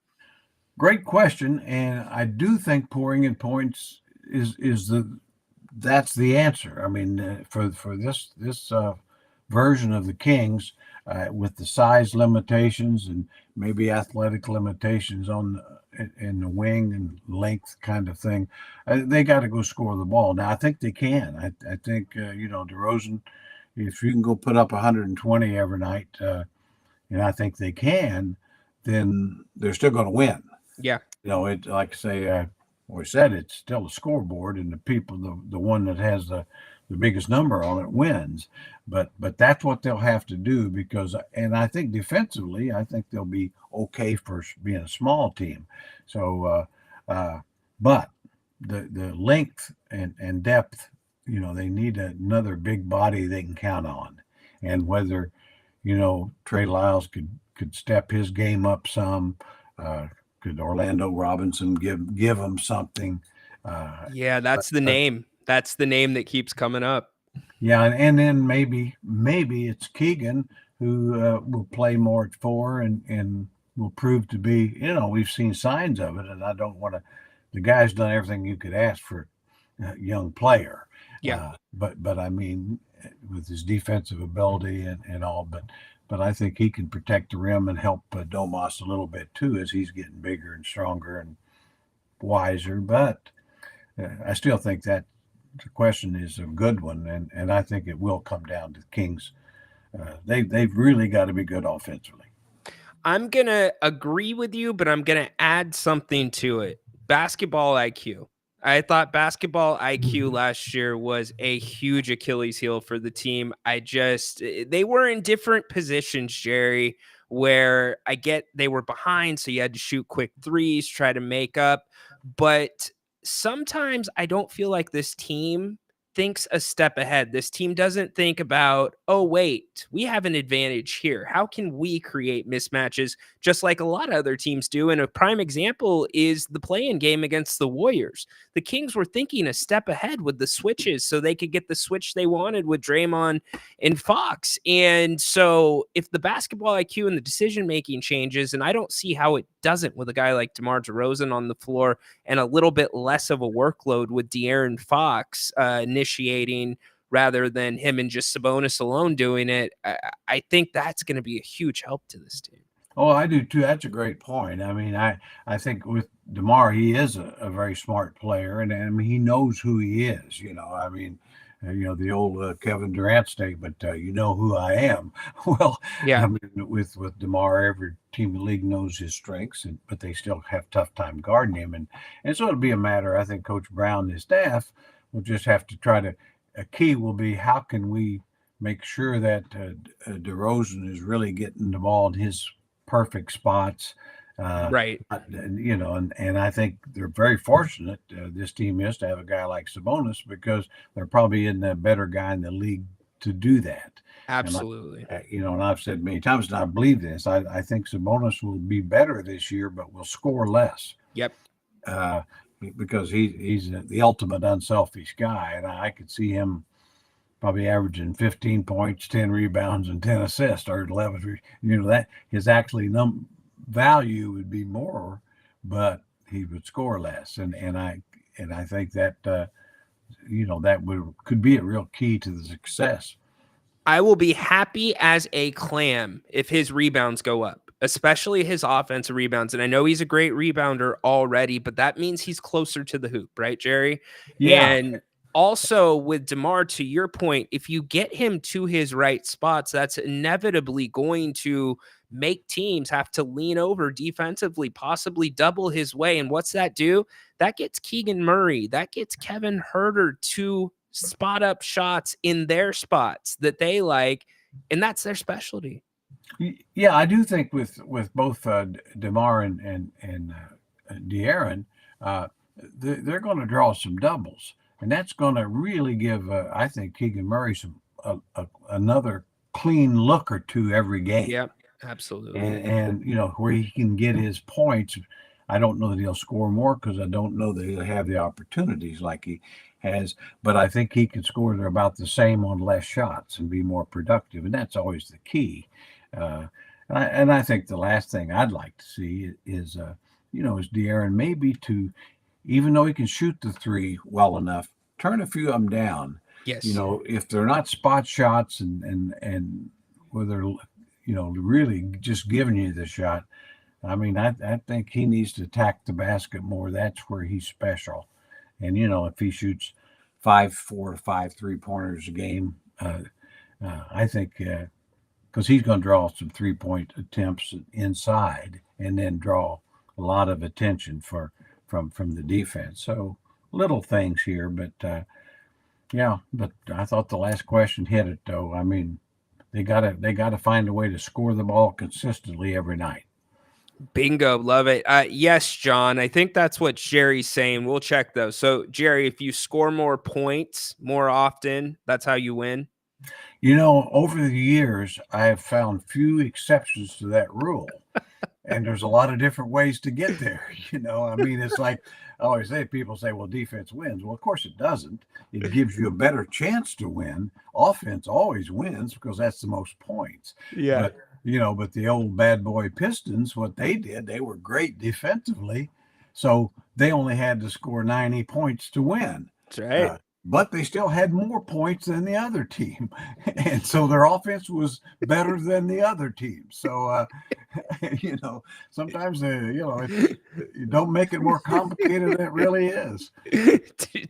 Great question, and I do think pouring in points that's the answer. I mean, for this version of the Kings, with the size limitations and maybe athletic limitations in the wing and length kind of thing, they got to go score the ball. Now I think they can. I think DeRozan, if you can go put up 120 every night, and I think they can, then they're still going to win. Yeah. It, like I say, we said, it's still a scoreboard, and the one that has the biggest number on it wins. But that's what they'll have to do and I think defensively, I think they'll be okay for being a small team. So, but the length and depth, they need another big body they can count on, and whether Trey Lyles could step his game up some. Could Orlando Robinson give him something? Yeah, that's the name. That's the name that keeps coming up. Yeah, and then maybe it's Keegan who will play more at 4 and will prove to be. We've seen signs of it, and I don't want to. The guy's done everything you could ask for a young player. Yeah. But I mean, with his defensive ability and all, but I think he can protect the rim and help Domas a little bit too as he's getting bigger and stronger and wiser. But I still think that the question is a good one, and I think it will come down to the Kings. They've really got to be good offensively. I'm going to agree with you, but I'm going to add something to it. Basketball IQ. I thought basketball IQ last year was a huge Achilles heel for the team. They were in different positions, Jerry, where I get they were behind, so you had to shoot quick threes, try to make up. But sometimes I don't feel like this team thinks a step ahead. This team doesn't think about, oh, wait, we have an advantage here. How can we create mismatches just like a lot of other teams do? And a prime example is the play-in game against the Warriors. The Kings were thinking a step ahead with the switches so they could get the switch they wanted with Draymond and Fox. And so if the basketball IQ and the decision-making changes, and I don't see how it doesn't with a guy like DeMar DeRozan on the floor and a little bit less of a workload with De'Aaron Fox initiating rather than him and just Sabonis alone doing it, I think that's going to be a huge help to this team. Oh, I do too. That's a great point. I mean, I think with DeMar, he is a very smart player, and I mean, he knows who he is. I mean, the old Kevin Durant statement, you know who I am. Well, yeah. I mean, with DeMar, every team in the league knows his strengths, but they still have a tough time guarding him. And so it'll be a matter, I think Coach Brown and his staff will just have to try to, a key will be how can we make sure that DeRozan is really getting the ball in his perfect spots. Right. And I think they're very fortunate, this team is, to have a guy like Sabonis, because they're probably in a better guy in the league to do that. Absolutely. And I've said many times, and I believe this, I think Sabonis will be better this year, but will score less. Yep. Because he's the ultimate unselfish guy, and I could see him probably averaging 15 points, 10 rebounds, and 10 assists, or 11. That his actually value would be more, but he would score less. And I think that that could be a real key to the success I will be happy as a clam if his rebounds go up, especially his offensive rebounds. And I know he's a great rebounder already, but that means he's closer to the hoop, right, Jerry? Yeah. And also with DeMar, to your point, if you get him to his right spots, that's inevitably going to make teams have to lean over defensively, possibly double his way. And what's that do? That gets Keegan Murray, that gets Kevin Herter to spot up shots in their spots that they like, and that's their specialty. Yeah, I do think with both DeMar and De'Aaron, uh, they're going to draw some doubles, and that's going to really give I think Keegan Murray some another clean look or two every game. Yep, absolutely. And you know where he can get his points. I don't know that he'll score more because I don't know that he'll have the opportunities like he has, but I think he can score about the same on less shots and be more productive, and that's always the key. Uh, and I think the last thing I'd like to see is is De'Aaron maybe to, even though he can shoot the three well enough, turn a few of them down. Yes. You know, if they're not spot shots and where they're really just giving you the shot. I mean, I think he needs to attack the basket more. That's where he's special. And, if he shoots 4 to 5 3-pointers a game, I think because he's going to draw some 3-point attempts inside and then draw a lot of attention from the defense. So little things here, but but I thought the last question hit it though. I mean, they gotta find a way to score the ball consistently every night. Bingo. Love it. Yes, John. I think that's what Jerry's saying. We'll check those. So, Jerry, if you score more points more often, that's how you win. Over the years, I have found few exceptions to that rule. And there's a lot of different ways to get there. I mean, it's like I always say, people say, well, defense wins. Well, of course it doesn't. It gives you a better chance to win. Offense always wins because that's the most points. Yeah. But the old bad boy Pistons, what they did, they were great defensively. So they only had to score 90 points to win. That's right. But they still had more points than the other team. And so their offense was better than the other team. So, sometimes, you don't make it more complicated than it really is.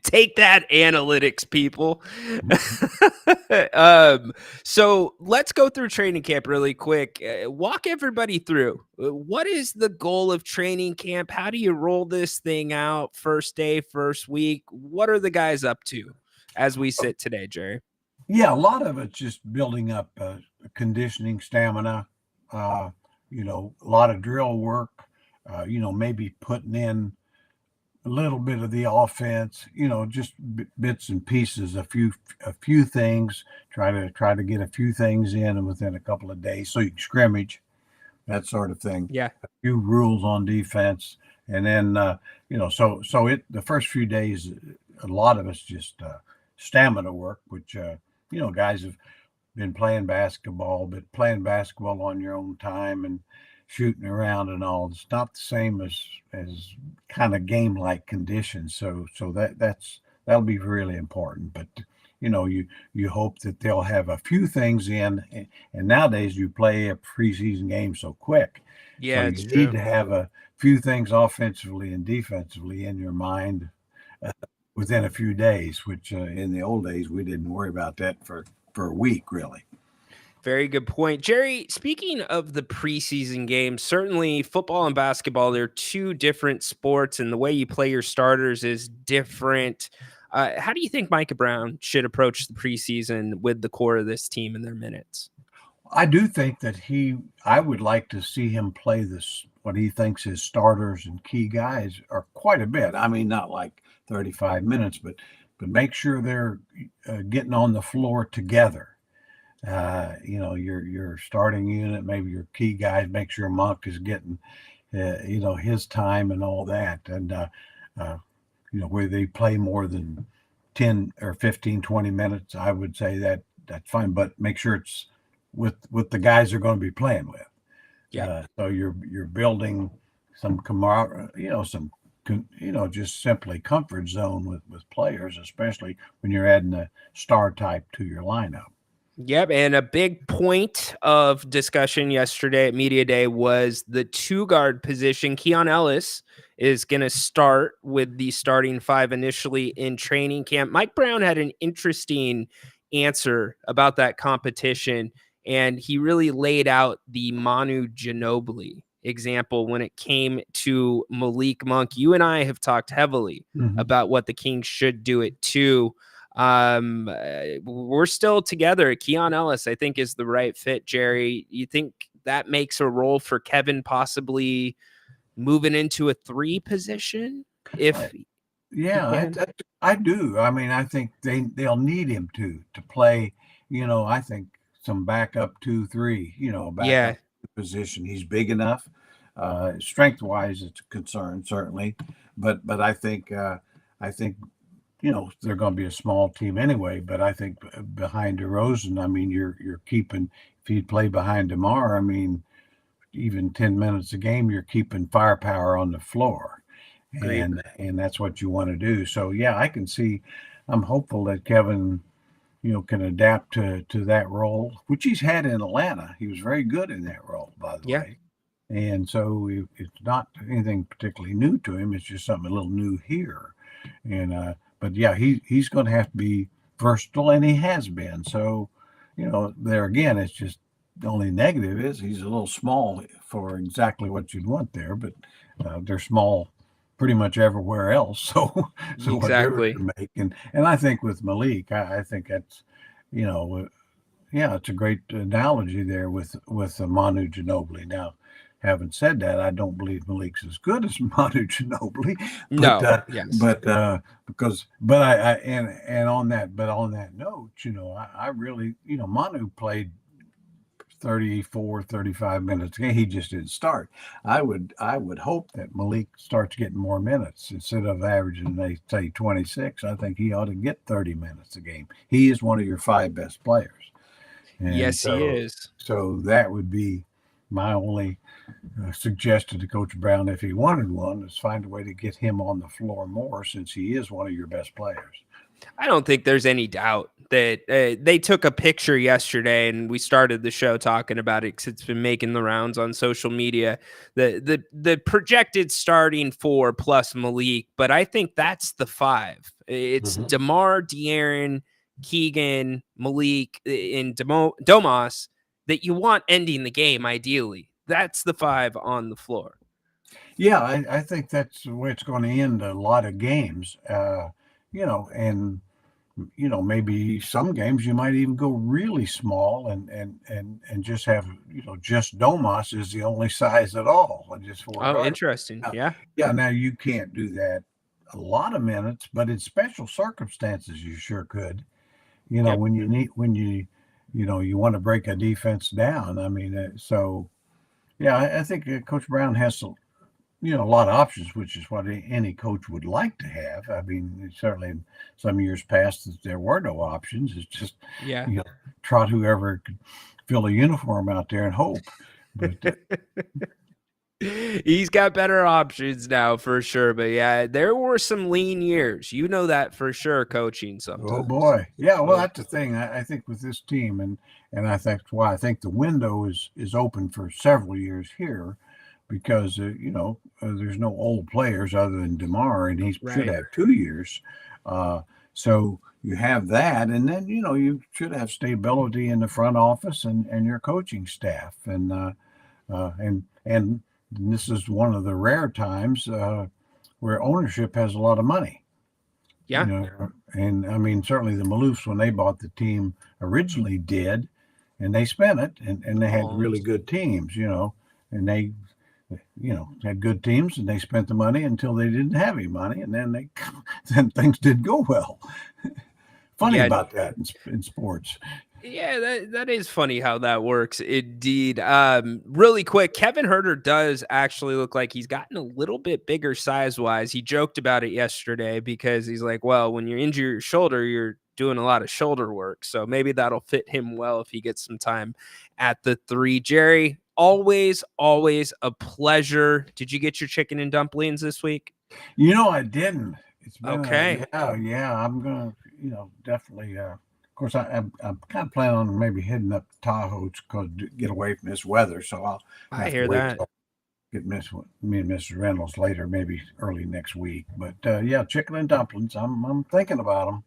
Take that, analytics people. So let's go through training camp really quick. Walk everybody through. What is the goal of training camp? How do you roll this thing out? First day, first week? What are the guys up to as we sit today, Jerry? Yeah, a lot of it's just building up conditioning, stamina, a lot of drill work, maybe putting in a little bit of the offense, just bits and pieces, a few things, try to get a few things in within a couple of days so you can scrimmage, that sort of thing. Yeah. A few rules on defense. And then, the first few days, a lot of it's just stamina work, which, guys have been playing basketball, but playing basketball on your own time and shooting around and all, it's not the same as kind of game like conditions. So that'll be really important. But you hope that they'll have a few things in, and nowadays you play a preseason game so quick. Yeah, so it's you true. need to have a few things offensively and defensively in your mind within a few days, which in the old days we didn't worry about that for a week, really. Very good point. Jerry, speaking of the preseason games, certainly football and basketball, they're two different sports, and the way you play your starters is different. How do you think Micah Brown should approach the preseason with the core of this team and their minutes? I do think that I would like to see him play what he thinks his starters and key guys are quite a bit. I mean, not like 35 minutes, but make sure they're getting on the floor together. Your starting unit, maybe your key guys, make sure Monk is getting, his time and all that. And, where they play more than 10 or 15, 20 minutes, I would say that's fine, but make sure it's with the guys they're going to be playing with. Yeah. So you're building some camaraderie, just simply comfort zone with players, especially when you're adding a star type to your lineup. Yep, and a big point of discussion yesterday at Media Day was the two-guard position. Keon Ellis is going to start with the starting five initially in training camp. Mike Brown had an interesting answer about that competition, and he really laid out the Manu Ginobili example when it came to Malik Monk. You and I have talked heavily about what the Kings should do it too. We're still together. Keon Ellis, I think, is the right fit. Jerry, you think that makes a role for Kevin possibly moving into a 3 position? If Yeah, I do. I mean, I think they'll need him to play. I think some backup 2-3. yeah, Backup position. He's big enough. Strength wise, it's a concern certainly, but I think they're going to be a small team anyway. But I think behind DeRozan, I mean, you're keeping, if you play behind DeMar, I mean, even 10 minutes a game, you're keeping firepower on the floor, Agreed. and that's what you want to do. So yeah, I can see. I'm hopeful that Kevin, can adapt to that role, which he's had in Atlanta. He was very good in that role, by the Yeah. way. And so it's not anything particularly new to him. It's just something a little new here. And but yeah, he's going to have to be versatile, and he has been. So, there again, it's just the only negative is he's a little small for exactly what you'd want there. But they're small pretty much everywhere else. So what difference Exactly. to make? And I think with Malik, I think that's, yeah, it's a great analogy there with Manu Ginobili. Now, having said that, I don't believe Malik's as good as Manu Ginobili, but No. Yes. but I and on that note, I really, Manu played 34, 35 minutes a game. He just didn't start. I would hope that Malik starts getting more minutes instead of averaging, they say, 26. I think he ought to get 30 minutes a game. He is one of your 5 best players. And Yes, he is. So that would be my only suggestion to Coach Brown, if he wanted one, is find a way to get him on the floor more, since he is one of your best players. I don't think there's any doubt that they took a picture yesterday, and we started the show talking about it because it's been making the rounds on social media. The projected starting 4 plus Malik, but I think that's the 5. It's DeMar, De'Aaron, Keegan, Malik, and Domas that you want ending the game. Ideally, that's the 5 on the floor. Yeah, I think that's the way it's going to end a lot of games. And maybe some games you might even go really small and just have, just Domas is the only size at all, and just 4 guards. Interesting. Yeah. Yeah. Now you can't do that a lot of minutes, but in special circumstances you sure could. Yep. When you want to break a defense down. I mean, so yeah, I think Coach Brown has a lot of options, which is what any coach would like to have. I mean, certainly in some years past, there were no options. It's just, trot whoever could fill a uniform out there and hope. But he's got better options now for sure. But yeah, there were some lean years. You know that for sure, coaching sometimes. Oh boy. Yeah, well, that's the thing. I think with this team, and I think that's why I think the window is open for several years here, because there's no old players other than DeMar, and he should have 2 years. So you have that, and then you should have stability in the front office and your coaching staff, and this is one of the rare times where ownership has a lot of money. Yeah. And I mean, certainly the Maloofs, when they bought the team, originally did, and they spent it, and they had really good teams, and they had good teams, and they spent the money until they didn't have any money, and then then things did go well. Funny about that in sports. Yeah, that is funny how that works. Indeed. Really quick, Kevin Huerter does actually look like he's gotten a little bit bigger size-wise. He joked about it yesterday because he's like, well, when you injure your shoulder, you're doing a lot of shoulder work. So maybe that'll fit him well if he gets some time at the 3. Jerry, always a pleasure. Did you get your chicken and dumplings this week? I didn't. It's been okay. Yeah. I'm gonna, definitely. Of course, I'm kind of planning on maybe heading up to Tahoe to get away from this weather. So I'll I have to hear wait that. till get me and Mrs. Reynolds later, maybe early next week. But yeah, chicken and dumplings. I'm thinking about them.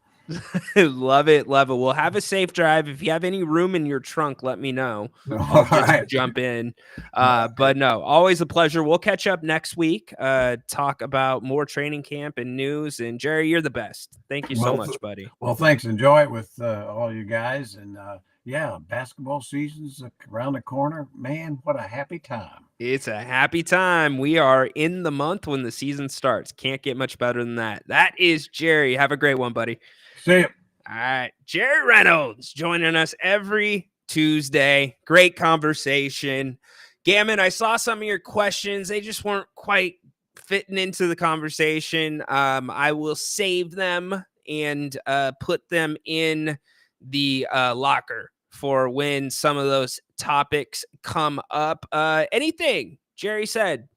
Love it, love it. Well, have a safe drive. If you have any room in your trunk, let me know. All I'll just right. jump in. Okay. But no, always a pleasure. We'll catch up next week. Talk about more training camp and news. And Jerry, you're the best. Thank you so Well, much, buddy. well, thanks. Enjoy it with all you guys. And yeah, basketball season's around the corner. Man, what a happy time. It's a happy time. We are in the month when the season starts. Can't get much better than that. That is Jerry. Have a great one, buddy. See you. All right. Jerry Reynolds joining us every Tuesday. Great conversation. Gammon, I saw some of your questions. They just weren't quite fitting into the conversation. I will save them and put them in the locker for when some of those topics come up. Anything Jerry said,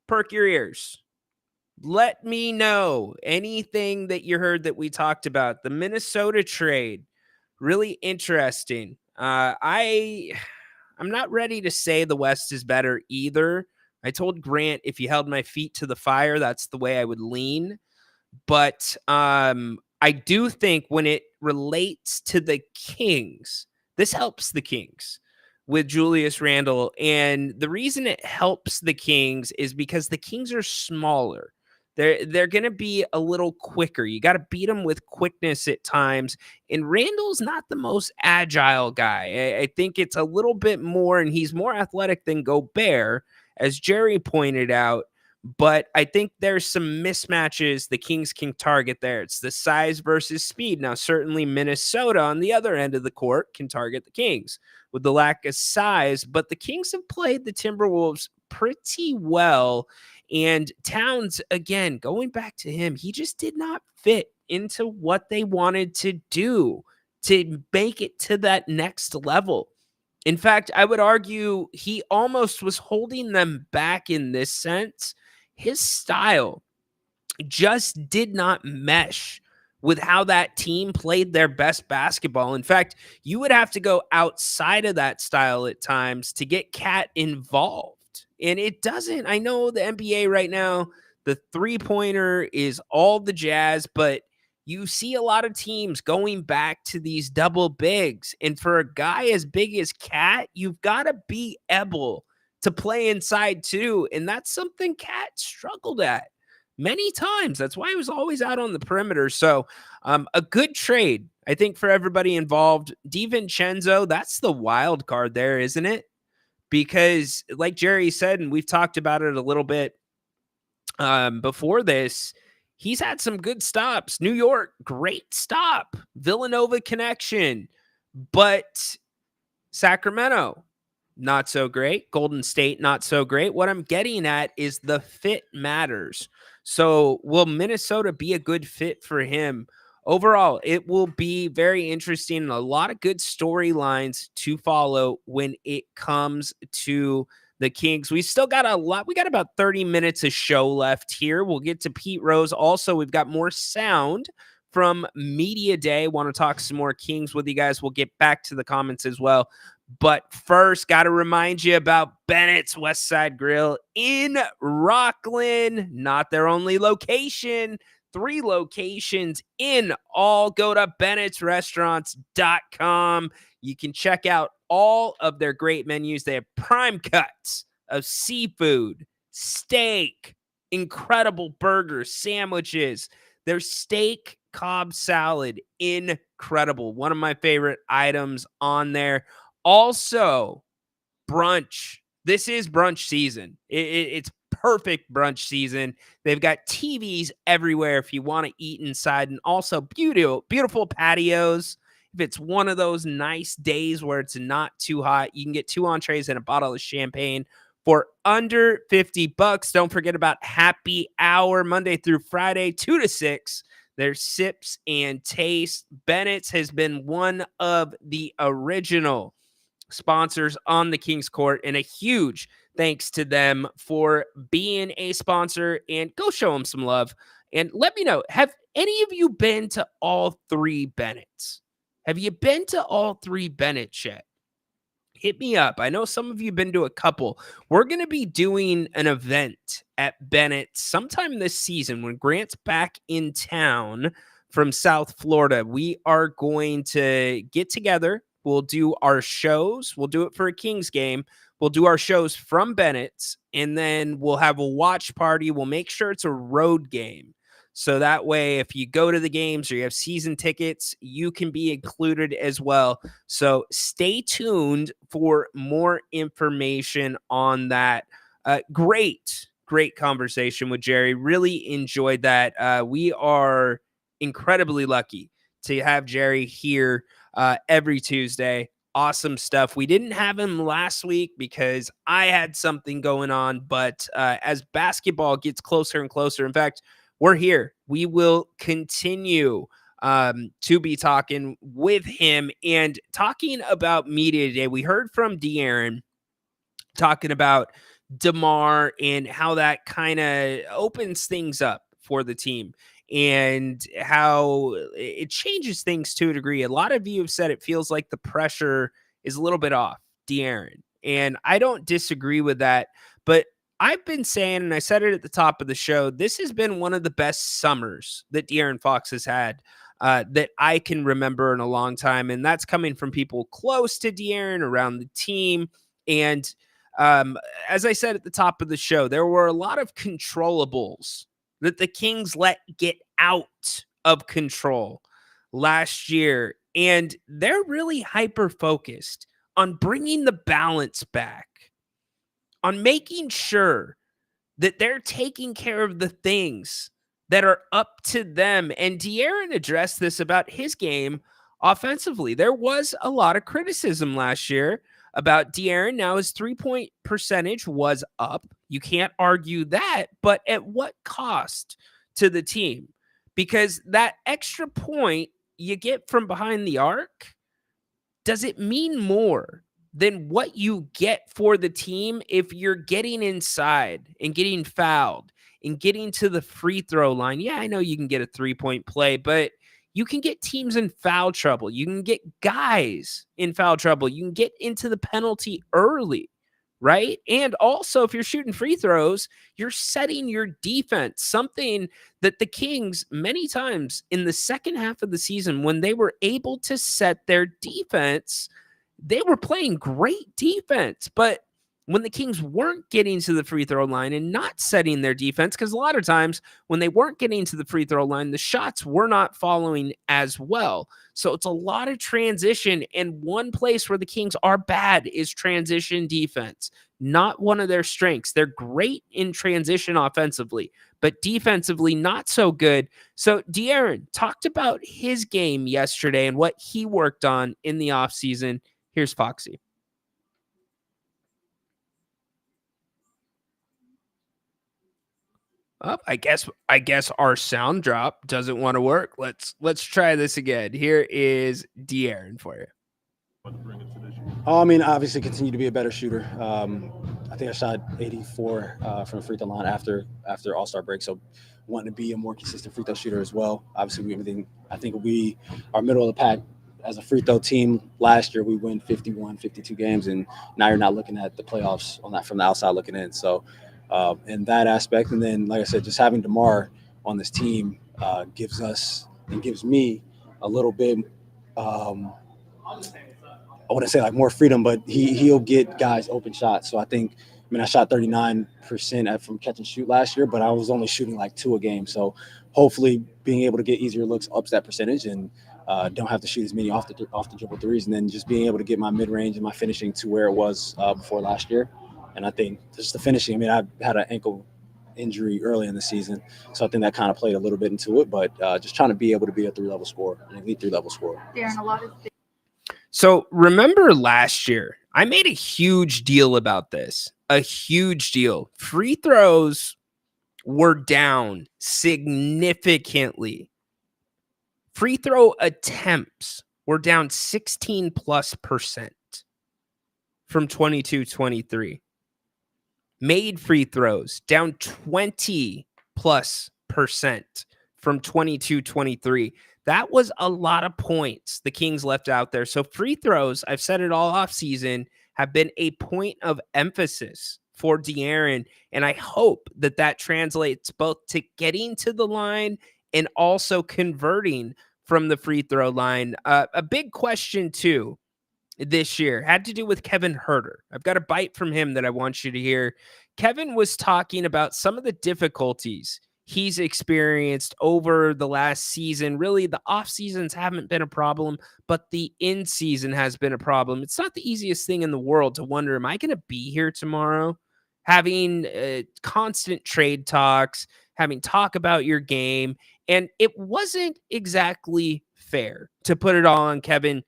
perk your ears. Let me know anything that you heard that we talked about. The Minnesota trade, really interesting. I'm not ready to say the West is better either. I told Grant if you held my feet to the fire, that's the way I would lean. But I do think when it relates to the Kings, this helps the Kings with Julius Randle. And the reason it helps the Kings is because the Kings are smaller. They're going to be a little quicker. You got to beat them with quickness at times. And Randall's not the most agile guy. I think it's a little bit more, and he's more athletic than Gobert, as Jerry pointed out. But I think there's some mismatches the Kings can target there. It's the size versus speed. Now, certainly Minnesota on the other end of the court can target the Kings with the lack of size, but the Kings have played the Timberwolves pretty well. And Towns, again, going back to him, he just did not fit into what they wanted to do to make it to that next level. In fact, I would argue he almost was holding them back in this sense. His style just did not mesh with how that team played their best basketball. In fact, you would have to go outside of that style at times to get Cat involved. And it doesn't. I know the NBA right now, the three-pointer is all the jazz, but you see a lot of teams going back to these double bigs. And for a guy as big as Cat, you've got to be able to play inside too. And that's something Cat struggled at many times. That's why he was always out on the perimeter. So a good trade, I think, for everybody involved. DiVincenzo, that's the wild card there, isn't it? Because like Jerry said, and we've talked about it a little bit before this, he's had some good stops. New York, great stop. Villanova connection. But Sacramento, not so great. Golden State, not so great. What I'm getting at is the fit matters. So will Minnesota be a good fit for him? Overall, it will be very interesting and a lot of good storylines to follow when it comes to the Kings. We still got a lot. We got about 30 minutes of show left here. We'll get to Pete Rose. Also, we've got more sound from Media Day. Want to talk some more Kings with you guys. We'll get back to the comments as well. But first, got to remind you about Bennett's West Side Grill in Rockland. Not their only location. 3 locations in all. Go to bennettsrestaurants.com. You can check out all of their great menus. They have prime cuts of seafood, steak, incredible burgers, sandwiches. Their steak Cobb salad, incredible. One of my favorite items on there. Also, brunch. This is brunch season. It's perfect brunch season. They've got TVs everywhere if you want to eat inside, and also beautiful patios. If it's one of those nice days where it's not too hot, you can get 2 entrees and a bottle of champagne for under $50. Don't forget about happy hour Monday through Friday, 2 to 6. There's sips and taste. Bennett's has been one of the original sponsors on the Kings Court, and a huge thanks to them for being a sponsor. And go show them some love. And let me know, have any of you been to all 3 Bennett's? Have you been to all 3 Bennett's yet? Hit me up. I know some of you have been to a couple. We're going to be doing an event at Bennett sometime this season when Grant's back in town from South Florida. We are going to get together. We'll do our shows. We'll do it for a Kings game. We'll do our shows from Bennett's, and then we'll have a watch party. We'll make sure it's a road game. So that way, if you go to the games or you have season tickets, you can be included as well. So stay tuned for more information on that. Great conversation with Jerry. Really enjoyed that. We are incredibly lucky to have Jerry here every Tuesday. Awesome stuff. We didn't have him last week because I had something going on, but as basketball gets closer and closer, in fact, we're here. We will continue to be talking with him and talking about media today. We heard from De'Aaron talking about DeMar and how that kind of opens things up for the team and how it changes things to a degree. A lot of you have said it feels like the pressure is a little bit off De'Aaron, and I don't disagree with that, but I've been saying, and I said it at the top of the show, this has been one of the best summers that De'Aaron Fox has had that I can remember in a long time. And that's coming from people close to De'Aaron, around the team. And as I said at the top of the show, there were a lot of controllables that the Kings let get out of control last year. And they're really hyper-focused on bringing the balance back, on making sure that they're taking care of the things that are up to them. And De'Aaron addressed this about his game offensively. There was a lot of criticism last year about De'Aaron. Now his 3-point percentage was up. You can't argue that, but at what cost to the team? Because that extra point you get from behind the arc, does it mean more than what you get for the team if you're getting inside and getting fouled and getting to the free throw line? Yeah, I know you can get a 3-point play, but you can get teams in foul trouble. You can get guys in foul trouble. You can get into the penalty early, right? And also, if you're shooting free throws, you're setting your defense, something that the Kings many times in the second half of the season, when they were able to set their defense, they were playing great defense. But when the Kings weren't getting to the free throw line and not setting their defense, because a lot of times when they weren't getting to the free throw line, the shots were not following as well. So it's a lot of transition. And one place where the Kings are bad is transition defense, not one of their strengths. They're great in transition offensively, but defensively not so good. So De'Aaron talked about his game yesterday and what he worked on in the offseason. Here's Foxy. Oh, I guess our sound drop doesn't want to work. Let's try this again. Here is De'Aaron for you. I mean, obviously continue to be a better shooter. I think I shot 84 from the free throw line after All-Star break. So wanting to be a more consistent free throw shooter as well. Obviously, I think we are middle of the pack as a free throw team. Last year we win 51, 52 games, and now you're not looking at the playoffs on that from the outside looking in. So in that aspect, and then like I said, just having DeMar on this team gives us and gives me a little bit. I wouldn't say like more freedom, but he'll get guys open shots. So I I shot 39% from catch and shoot last year, but I was only shooting like 2 a game. So hopefully being able to get easier looks ups that percentage and don't have to shoot as many off the dribble threes, and then just being able to get my mid range and my finishing to where it was before last year. And I think just the finishing. I mean, I had an ankle injury early in the season, so I think that kind of played a little bit into it. But just trying to be able to be a 3-level scorer, an elite 3-level scorer. Darren, a lot of. So remember last year, I made a huge deal about this. A huge deal. Free throws were down significantly. Free throw attempts were down 16+% from 22-23. Made free throws down 20+% from 22-23. That was a lot of points the Kings left out there. So free throws, I've said it all off season, have been a point of emphasis for De'Aaron. And I hope that that translates both to getting to the line and also converting from the free throw line. A big question, too, this year had to do with Kevin Herter. I've got a bite from him that I want you to hear. Kevin was talking about some of the difficulties he's experienced over the last season. Really, the off seasons haven't been a problem, but the in season has been a problem. It's not the easiest thing in the world to wonder, am I going to be here tomorrow? Having constant trade talks, having talk about your game. And it wasn't exactly fair to put it all on Kevin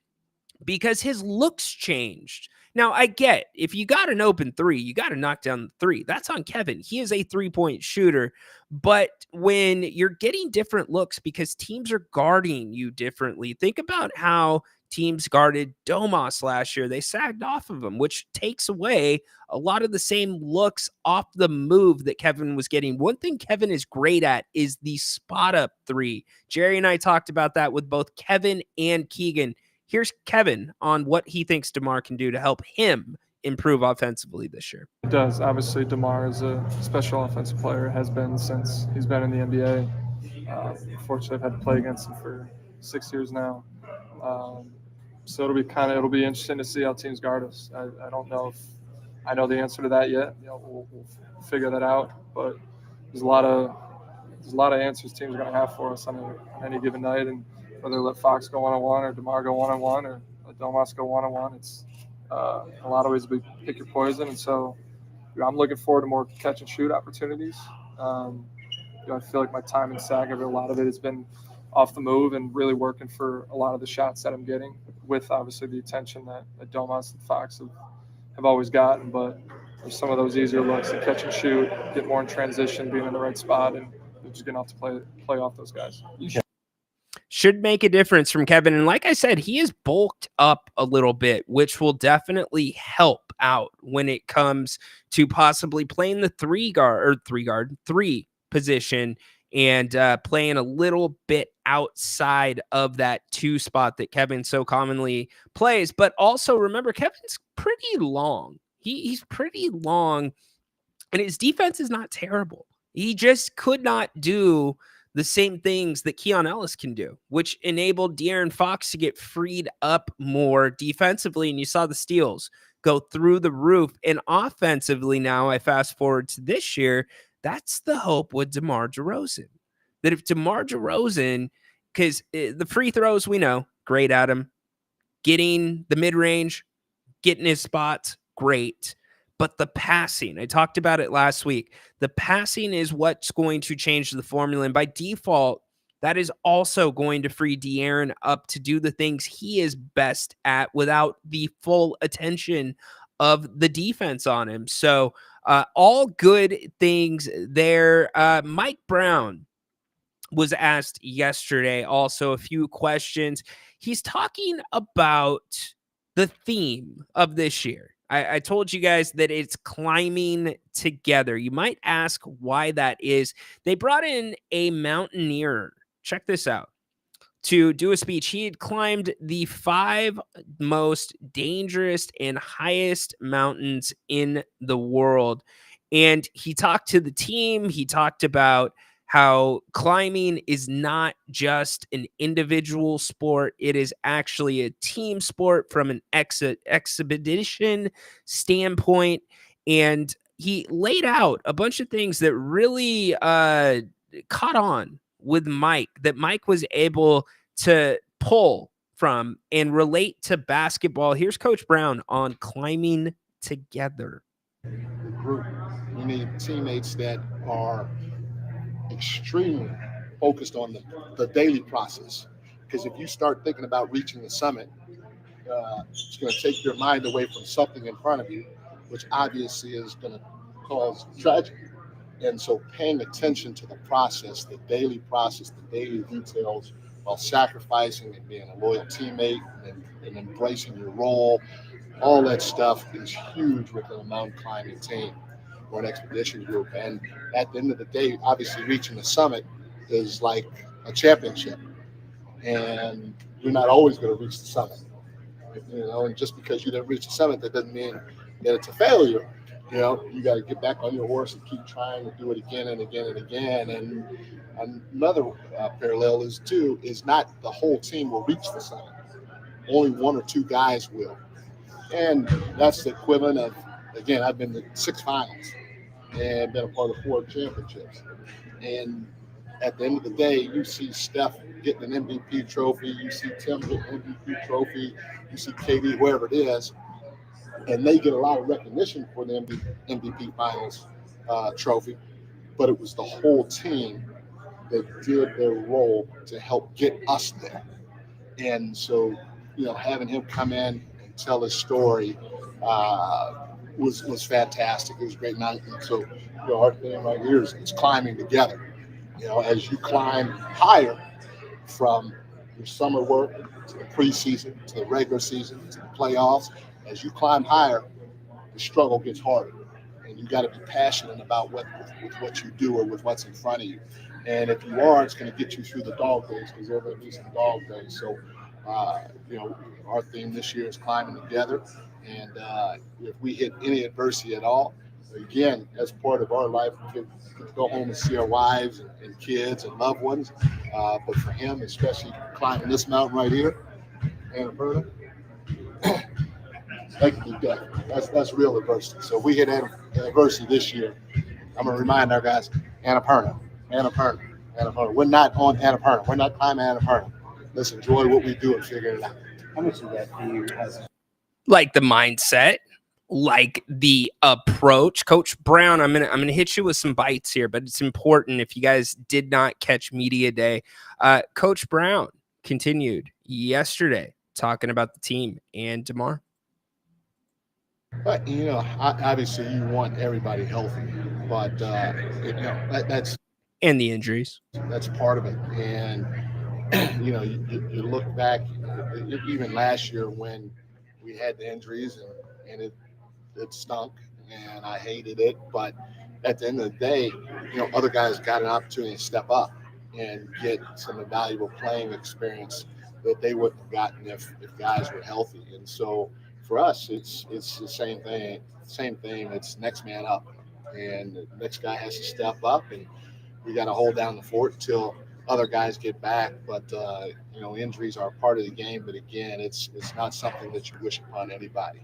because his looks changed. Now, I get if you got an open three, you got to knock down the three. That's on Kevin. He is a 3-point shooter. But when you're getting different looks because teams are guarding you differently, think about how teams guarded Domas last year. They sagged off of him, which takes away a lot of the same looks off the move that Kevin was getting. One thing Kevin is great at is the spot up three. Jerry and I talked about that with both Kevin and Keegan. Here's Kevin on what he thinks DeMar can do to help him improve offensively this year. It does. Obviously, DeMar is a special offensive player, has been since he's been in the NBA. Fortunately, I've had to play against him for 6 years now. So it'll be interesting to see how teams guard us. I don't know if I know the answer to that yet. We'll figure that out. But there's a lot of answers teams are going to have for us on any given night, and whether let Fox go one-on-one or DeMar go one-on-one or let Domas go one-on-one, it's a lot of ways we pick your poison. And so I'm looking forward to more catch and shoot opportunities. I feel like my time in SAG, a lot of it has been off the move and really working for a lot of the shots that I'm getting, with obviously the attention that Domas and Fox have always gotten. But there's some of those easier looks to catch and shoot, get more in transition, being in the right spot, and just getting off to play off those guys. Should make a difference from Kevin. And like I said, he is bulked up a little bit, which will definitely help out when it comes to possibly playing the three position and playing a little bit outside of that 2 spot that Kevin so commonly plays. But also remember, Kevin's pretty long. He's pretty long, and his defense is not terrible. He just could not do the same things that Keon Ellis can do, which enabled De'Aaron Fox to get freed up more defensively. And you saw the steals go through the roof. And offensively, now I fast forward to this year, that's the hope with DeMar DeRozan. That if DeMar DeRozan, because the free throws, we know, great at him. Getting the mid-range, getting his spots, great. But the passing, I talked about it last week. The passing is what's going to change the formula. And by default, that is also going to free De'Aaron up to do the things he is best at without the full attention of the defense on him. So all good things there. Mike Brown was asked yesterday also a few questions. He's talking about the theme of this year. I told you guys that it's climbing together. You might ask why that is. They brought in a mountaineer. Check this out. To do a speech. He had climbed the 5 most dangerous and highest mountains in the world. And he talked to the team. He talked about how climbing is not just an individual sport. It is actually a team sport from an expedition standpoint. And he laid out a bunch of things that really caught on with Mike, that Mike was able to pull from and relate to basketball. Here's Coach Brown on climbing together. The group, we need teammates that are extremely focused on the daily process, because if you start thinking about reaching the summit, it's going to take your mind away from something in front of you, which obviously is going to cause tragedy. And so paying attention to the process, the daily process, the daily details, while sacrificing and being a loyal teammate and embracing your role, all that stuff is huge within a mountain climbing team or an expedition group. And at the end of the day, obviously reaching the summit is like a championship. and you're not always going to reach the summit. And just because you didn't reach the summit, that doesn't mean that it's a failure. You got to get back on your horse and keep trying to do it again and again and again. And another parallel is not the whole team will reach the summit. Only one or two guys will. And that's the equivalent of, again, I've been to 6 finals and been a part of 4 championships. And at the end of the day, you see Steph getting an MVP trophy, you see Tim getting an MVP trophy, you see KD, wherever it is, and they get a lot of recognition for the MVP finals trophy, but it was the whole team that did their role to help get us there. And so, having him come in and tell his story was fantastic. It was a great night. And so, our thing right here is climbing together. As you climb higher from your summer work to the preseason, to the regular season, to the playoffs, as you climb higher, the struggle gets harder. And you got to be passionate about with what you do or with what's in front of you. And if you are, it's going to get you through the dog days, because there are going to be some dog days. So, our theme this year is climbing together. And if we hit any adversity at all, again, as part of our life, we can go home and see our wives and kids and loved ones. But for him, especially climbing this mountain right here, Annapurna, that could be death. That's real adversity. So if we hit adversity this year, I'm going to remind our guys, Annapurna. We're not on Annapurna. We're not climbing Annapurna. Let's enjoy what we do and figure it out. How much of that do you has Like the mindset, like the approach. Coach Brown, I'm gonna hit you with some bites here, but it's important if you guys did not catch media day. Coach Brown continued yesterday talking about the team and DeMar. But obviously you want everybody healthy, but that's And the injuries. That's part of it. And you look back, even last year when we had the injuries and it stunk and I hated it. But at the end of the day, other guys got an opportunity to step up and get some valuable playing experience that they wouldn't have gotten if guys were healthy. And so for us, it's the same thing. It's next man up, and the next guy has to step up, and we got to hold down the fort until other guys get back. But injuries are a part of the game. But again, it's not something that you wish upon anybody.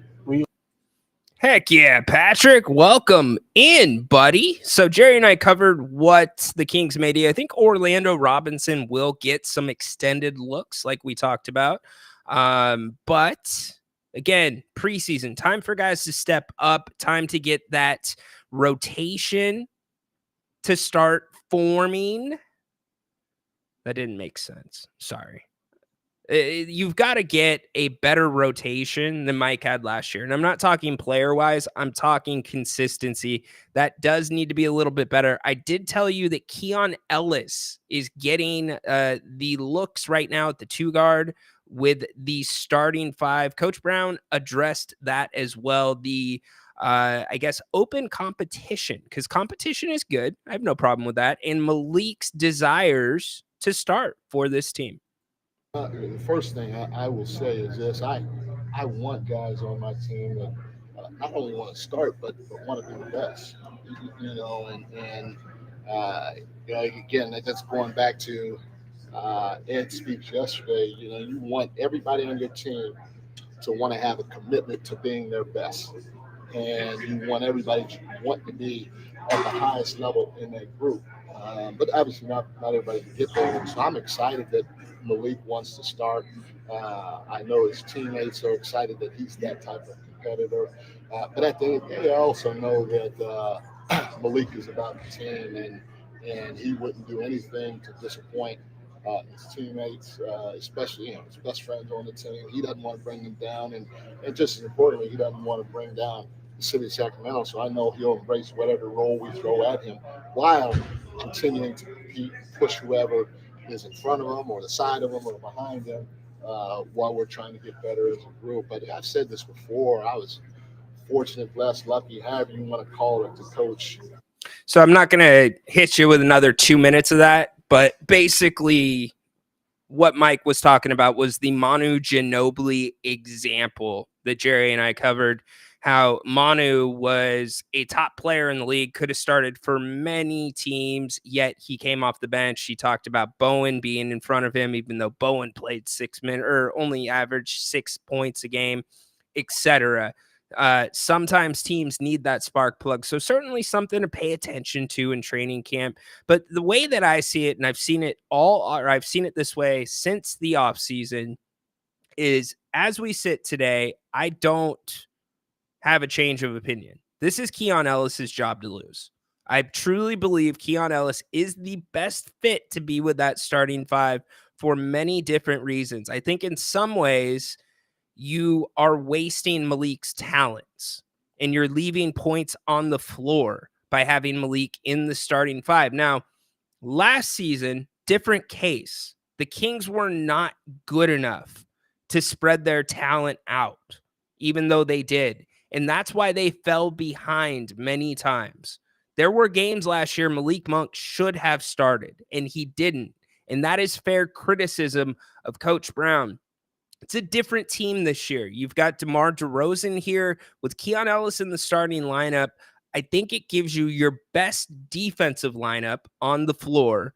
Heck yeah, Patrick. Welcome in, buddy. So Jerry and I covered what the Kings may do. I think Orlando Robinson will get some extended looks like we talked about. But again, preseason, time for guys to step up, time to get that rotation to start forming. That didn't make sense. Sorry. You've got to get a better rotation than Mike had last year. And I'm not talking player-wise. I'm talking consistency. That does need to be a little bit better. I did tell you that Keon Ellis is getting the looks right now at the 2 guard with the starting 5. Coach Brown addressed that as well. The open competition, because competition is good. I have no problem with that. And Malik's desires to start for this team. The first thing I will say is this: I want guys on my team that not only want to start, but want to be the best. Again, that's going back to Ed's speech yesterday. You want everybody on your team to want to have a commitment to being their best, and you want everybody to want to be at the highest level in that group. But obviously, not everybody can get there. So I'm excited that Malik wants to start. I know his teammates are excited that he's that type of competitor. But at the end of the day, I also know that Malik is about the team, and he wouldn't do anything to disappoint his teammates, especially his best friends on the team. He doesn't want to bring them down, and just as importantly, he doesn't want to bring down the city of Sacramento. So I know he'll embrace whatever role we throw at him while continuing to compete, push whoever is in front of him or the side of him or behind him while we're trying to get better as a group. But I've said this before, I was fortunate, blessed, lucky, however you want to call it, to coach. So I'm not going to hit you with another 2 minutes of that, but basically what Mike was talking about was the Manu Ginobili example that Jerry and I covered. How Manu was a top player in the league, could have started for many teams, yet he came off the bench. He talked about Bowen being in front of him, even though Bowen played 6 minutes or only averaged 6 points a game, etc. Sometimes teams need that spark plug. So certainly something to pay attention to in training camp. But the way that I see it, and I've seen it this way since the offseason, is as we sit today, I don't have a change of opinion. This is Keon Ellis's job to lose. I truly believe Keon Ellis is the best fit to be with that starting five for many different reasons. I think in some ways you are wasting Malik's talents and you're leaving points on the floor by having Malik in the starting five. Now, last season, different case. The Kings were not good enough to spread their talent out, even though they did. And that's why they fell behind many times. There were games last year Malik Monk should have started, and he didn't. And that is fair criticism of Coach Brown. It's a different team this year. You've got DeMar DeRozan here with Keon Ellis in the starting lineup. I think it gives you your best defensive lineup on the floor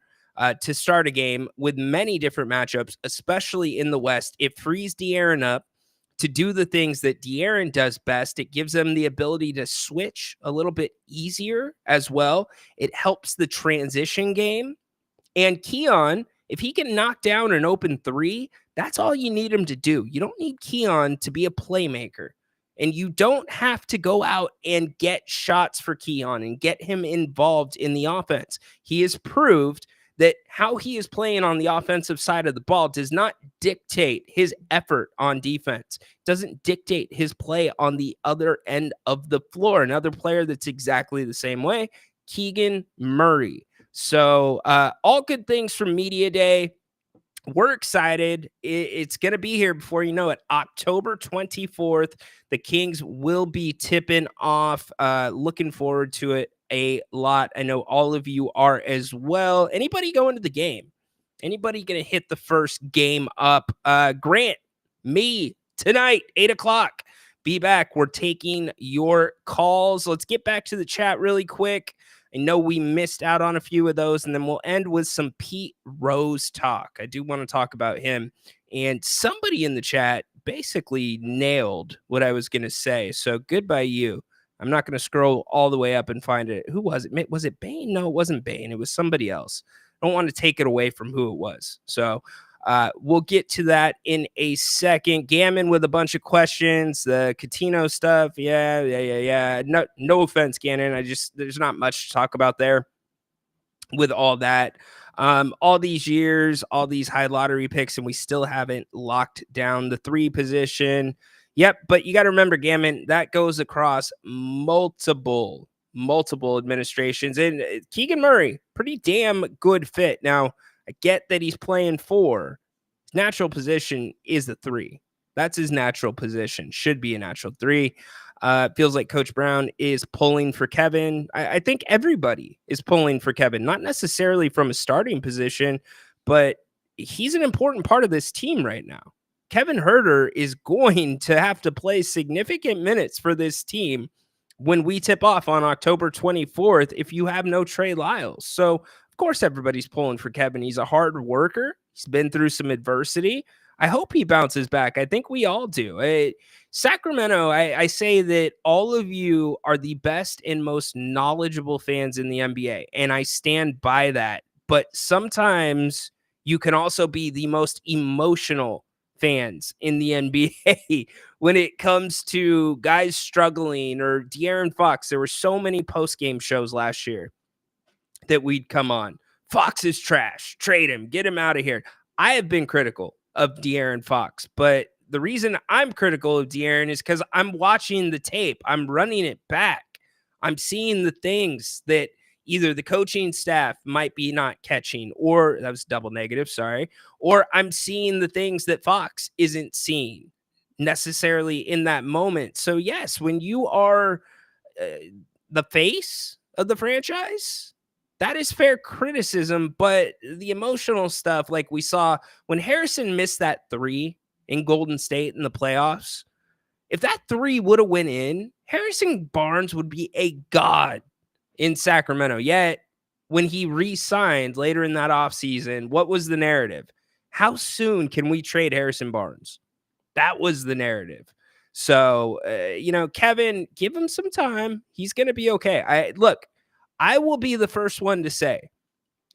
to start a game with many different matchups, especially in the West. It frees De'Aaron up to do the things that De'Aaron does best. It gives them the ability to switch a little bit easier as well. It helps the transition game. And Keon, if he can knock down an open three, that's all you need him to do. You don't need Keon to be a playmaker. And you don't have to go out and get shots for Keon and get him involved in the offense. He has proved that how he is playing on the offensive side of the ball does not dictate his effort on defense. It doesn't dictate his play on the other end of the floor. Another player that's exactly the same way, Keegan Murray. So all good things from Media Day. We're excited. It's going to be here before you know it. October 24th, the Kings will be tipping off. Looking forward to it a lot. I know all of you are as well. Anybody going to the game? Anybody going to hit the first game up? Grant, me, tonight, 8 o'clock. Be back. We're taking your calls. Let's get back to the chat really quick. I know we missed out on a few of those, and then we'll end with some Pete Rose talk. I do want to talk about him. And somebody in the chat basically nailed what I was going to say. So goodbye, you. I'm not going to scroll all the way up and find it. Who was it? Was it Bane? No, it wasn't Bane. It was somebody else. I don't want to take it away from who it was. So we'll get to that in a second. Gammon with a bunch of questions. The Coutinho stuff. Yeah. No offense, Gannon. There's not much to talk about there with all that. All these years, all these high lottery picks, and we still haven't locked down the 3 position. Yep, but you got to remember, Gammon, that goes across multiple administrations. And Keegan Murray, pretty damn good fit. Now, I get that he's playing 4. His natural position is the 3. That's his natural position. Should be a natural 3. Feels like Coach Brown is pulling for Kevin. I think everybody is pulling for Kevin, not necessarily from a starting position, but he's an important part of this team right now. Kevin Huerter is going to have to play significant minutes for this team when we tip off on October 24th if you have no Trey Lyles. So, of course, everybody's pulling for Kevin. He's a hard worker. He's been through some adversity. I hope he bounces back. I think we all do. Sacramento, I say that all of you are the best and most knowledgeable fans in the NBA, and I stand by that. But sometimes you can also be the most emotional fans in the NBA when it comes to guys struggling or De'Aaron Fox. There were so many post-game shows last year that we'd come on. Fox is trash. Trade him. Get him out of here. I have been critical of De'Aaron Fox, but the reason I'm critical of De'Aaron is because I'm watching the tape. I'm running it back. I'm seeing the things that either the coaching staff might be not catching, or that was double negative, sorry, or I'm seeing the things that Fox isn't seeing necessarily in that moment. So yes, when you are the face of the franchise, That is fair criticism, but the emotional stuff, like we saw when Harrison missed that 3 in Golden State in the playoffs, if that 3 would have went in, Harrison Barnes would be a god in Sacramento. Yet, when he re-signed later in that offseason, what was the narrative? How soon can we trade Harrison Barnes? That was the narrative. So, Kevin, give him some time. He's going to be okay. I will be the first one to say,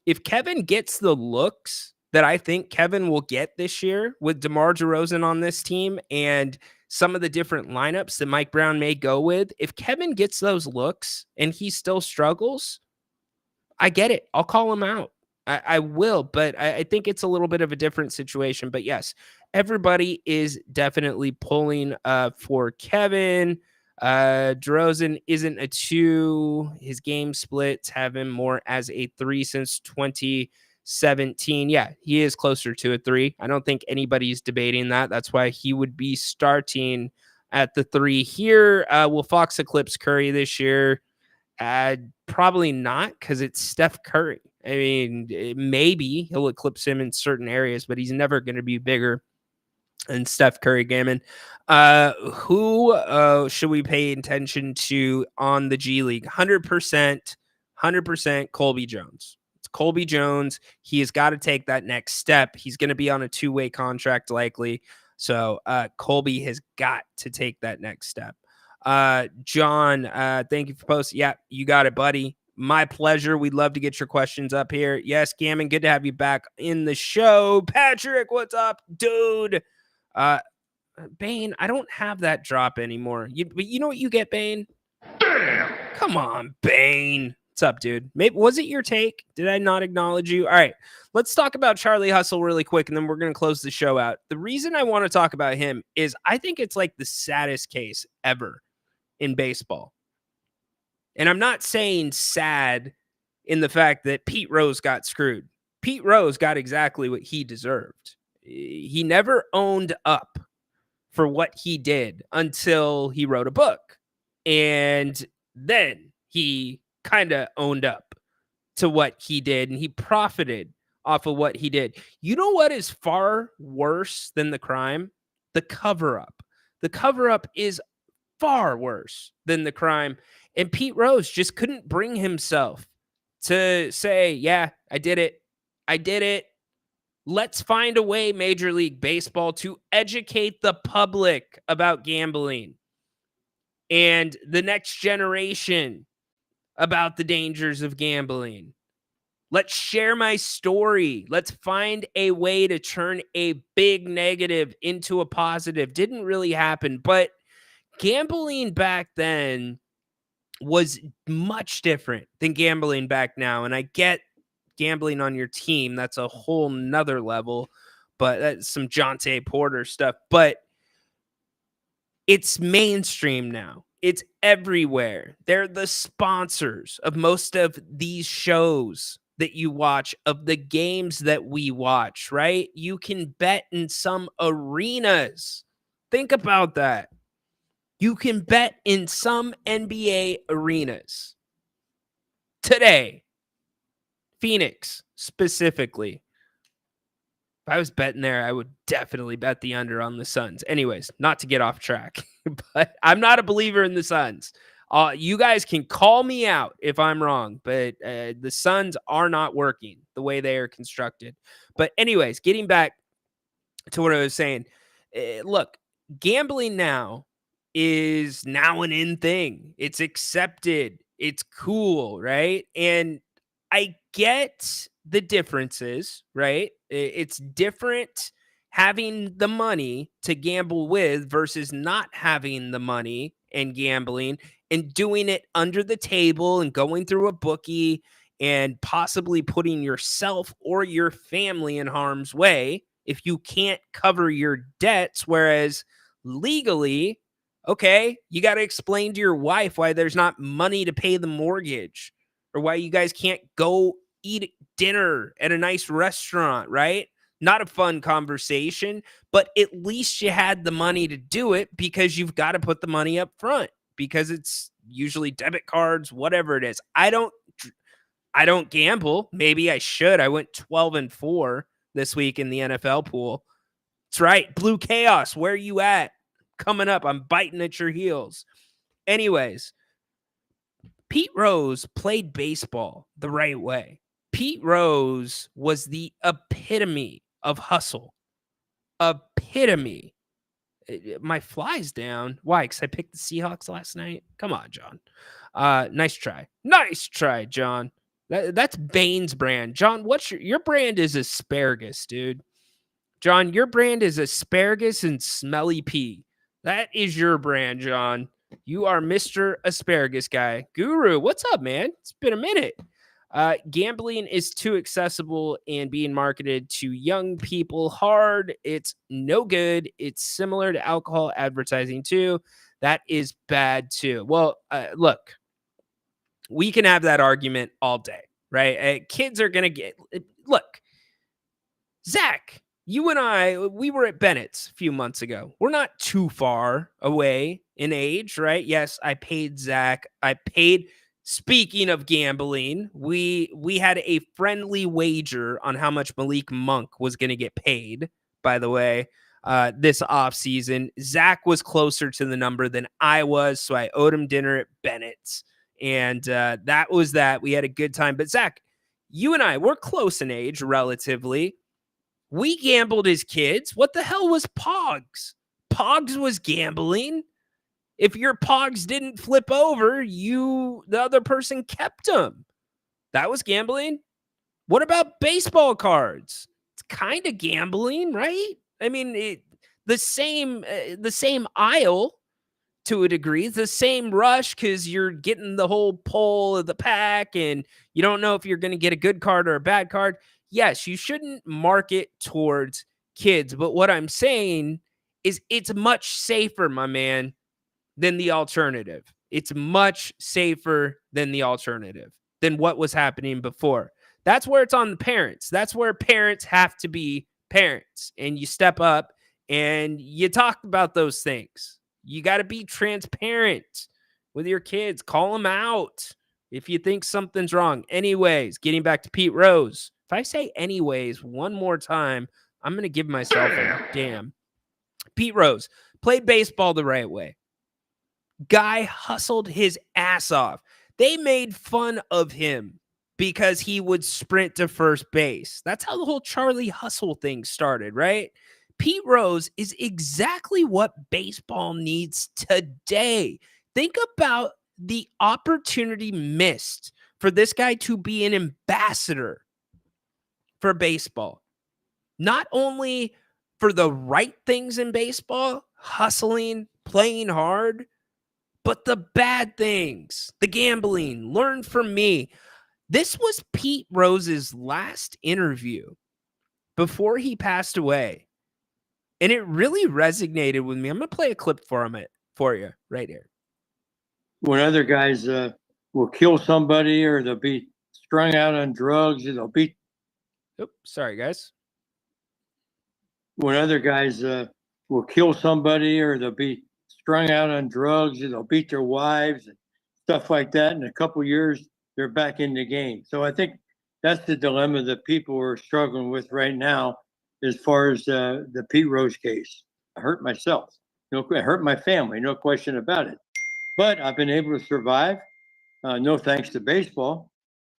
if Kevin gets the looks that I think Kevin will get this year with DeMar DeRozan on this team and some of the different lineups that Mike Brown may go with, if Kevin gets those looks and he still struggles, I get it. I'll call him out. I will, but I think it's a little bit of a different situation. But yes, everybody is definitely pulling for Kevin. DeRozan isn't a 2. His game splits have him more as a 3 since 2017. Yeah, he is closer to a 3. I don't think anybody's debating that. That's why he would be starting at the 3 here. Will Fox eclipse Curry this year? Probably not, because it's Steph Curry. I mean, maybe he'll eclipse him in certain areas, but he's never going to be bigger than Steph Curry. Gammon. Who should we pay attention to on the G League? 100% Colby Jones. It's Colby Jones. He has got to take that next step. He's going to be on a 2-way contract likely. So Colby has got to take that next step. John, thank you for posting. Yeah, you got it, buddy. My pleasure. We'd love to get your questions up here. Yes, Gammon, good to have you back in the show. Patrick, what's up, dude? Bane, I don't have that drop anymore. But you know what you get, Bane? Damn! Come on, Bane. What's up, dude? Maybe was it your take? Did I not acknowledge you? All right, let's talk about Charlie Hustle really quick, and then we're going to close the show out. The reason I want to talk about him is I think it's like the saddest case ever in baseball. And I'm not saying sad in the fact that Pete Rose got screwed. Pete Rose got exactly what he deserved. He never owned up for what he did until he wrote a book. And then he kind of owned up to what he did, and he profited off of what he did. You know what is far worse than the crime? The cover-up. The cover-up is far worse than the crime. And Pete Rose just couldn't bring himself to say, yeah, I did it. I did it. Let's find a way, Major League Baseball, to educate the public about gambling and the next generation about the dangers of gambling. Let's share my story. Let's find a way to turn a big negative into a positive. Didn't really happen, but gambling back then was much different than gambling back now. And I get gambling on your team. That's a whole nother level, but that's some Jonte Porter stuff. But it's mainstream now. It's everywhere. They're the sponsors of most of these shows that you watch, of the games that we watch, right? You can bet in some arenas. Think about that. You can bet in some NBA arenas today. Phoenix specifically. If I was betting there, I would definitely bet the under on the Suns. Anyways, not to get off track, but I'm not a believer in the Suns. You guys can call me out if I'm wrong, but the Suns are not working the way they are constructed. But anyways, getting back to what I was saying, look, gambling now is now an in thing. It's accepted. It's cool, right? And I get the differences, right? It's different having the money to gamble with versus not having the money and gambling and doing it under the table and going through a bookie and possibly putting yourself or your family in harm's way if you can't cover your debts. Whereas legally, okay, you got to explain to your wife why there's not money to pay the mortgage or why you guys can't go eat dinner at a nice restaurant, right? Not a fun conversation, but at least you had the money to do it because you've got to put the money up front because it's usually debit cards, whatever it is. I don't I don't gamble. Maybe I should. I went 12-4 this week in the NFL pool. That's right. Blue Chaos, where you at? Coming up. I'm biting at your heels. Anyways, Pete Rose played baseball the right way. Pete Rose was the epitome of hustle. Epitome. My fly's down. Why? Because I picked the Seahawks last night. Come on, John. Nice try. Nice try, John. That's Bane's brand. John, what's your brand is asparagus, dude. John, your brand is asparagus and smelly pea. That is your brand, John. You are Mr. Asparagus Guy. Guru, what's up, man? It's been a minute. Gambling is too accessible and being marketed to young people hard. It's no good. It's similar to alcohol advertising, too. That is bad, too. Well, look, we can have that argument all day, right? Kids are going to get... Look, Zach, you and I, we were at Bennett's a few months ago. We're not too far away in age, right? Yes, I paid Zach. Speaking of gambling, we had a friendly wager on how much Malik Monk was going to get paid, by the way, this offseason. Zach was closer to the number than I was, so I owed him dinner at Bennett's. And that was that. We had a good time. But Zach, you and I, we're close in age, relatively. We gambled as kids. What the hell was Pogs? Pogs was gambling. If your Pogs didn't flip over, the other person kept them. That was gambling. What about baseball cards? It's kind of gambling, right? I mean, the same aisle to a degree, the same rush because you're getting the whole pull of the pack and you don't know if you're going to get a good card or a bad card. Yes, you shouldn't market towards kids, but what I'm saying is it's much safer, my man, than the alternative. It's much safer than the alternative, than what was happening before. That's where it's on the parents. That's where parents have to be parents. And you step up and you talk about those things. You got to be transparent with your kids. Call them out if you think something's wrong. Anyways, getting back to Pete Rose. If I say anyways one more time, I'm going to give myself a damn. Pete Rose played baseball the right way. Guy hustled his ass off. They made fun of him because he would sprint to first base. That's how the whole Charlie Hustle thing started, right? Pete Rose is exactly what baseball needs today. Think about the opportunity missed for this guy to be an ambassador for baseball. Not only for the right things in baseball, hustling, playing hard, but the bad things, the gambling. Learn from me. This was Pete Rose's last interview before he passed away. And it really resonated with me. I'm going to play a clip for you right here. When other guys will kill somebody or they'll be strung out on drugs, or they'll be... Oops, sorry, guys. When other guys will kill somebody or they'll be strung out on drugs, or they'll beat their wives and stuff like that. In a couple of years, they're back in the game. So I think that's the dilemma that people are struggling with right now as far as the Pete Rose case. I hurt myself. I hurt my family, no question about it. But I've been able to survive, no thanks to baseball.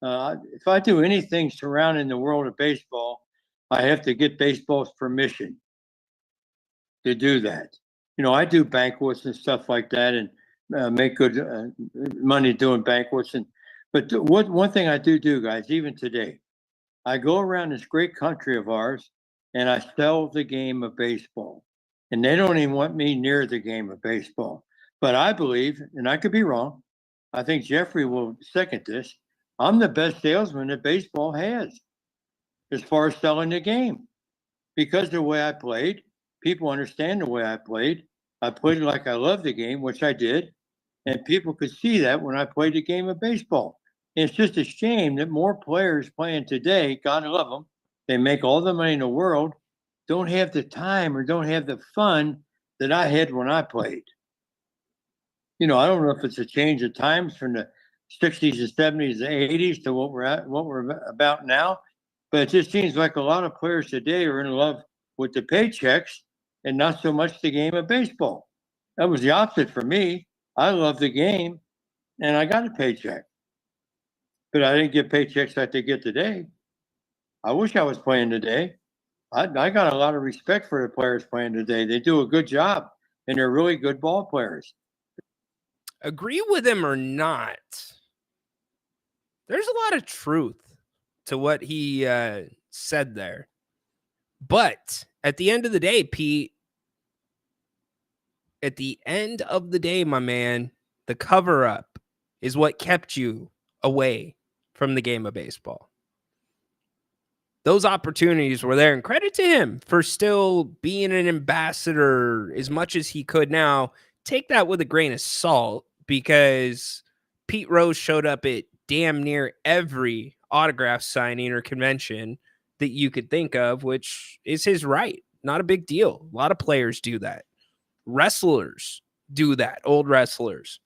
If I do anything surrounding the world of baseball, I have to get baseball's permission to do that. I do banquets and stuff like that, and make good money doing banquets. But one thing I do, guys, even today, I go around this great country of ours, and I sell the game of baseball. And they don't even want me near the game of baseball. But I believe, and I could be wrong, I think Jeffrey will second this, I'm the best salesman that baseball has as far as selling the game. Because the way I played, people understand the way I played. I played like I love the game, which I did. And people could see that when I played the game of baseball. And it's just a shame that more players playing today, God love them, they make all the money in the world, don't have the time or don't have the fun that I had when I played. I don't know if it's a change of times from the 60s and 70s and 80s to what we're about now. But it just seems like a lot of players today are in love with the paychecks and not so much the game of baseball. That was the opposite for me. I love the game and I got a paycheck, but I didn't get paychecks like they get today. I wish I was playing today. I got a lot of respect for the players playing today. They do a good job and they're really good ball players. Agree with him or not, there's a lot of truth to what he said there. But at the end of the day, Pete, at the end of the day, my man, the cover up is what kept you away from the game of baseball. Those opportunities were there, and credit to him for still being an ambassador as much as he could. Now, take that with a grain of salt, because Pete Rose showed up at damn near every autograph signing or convention that you could think of, which is his right. Not a big deal. A lot of players do that. Wrestlers do that, old wrestlers.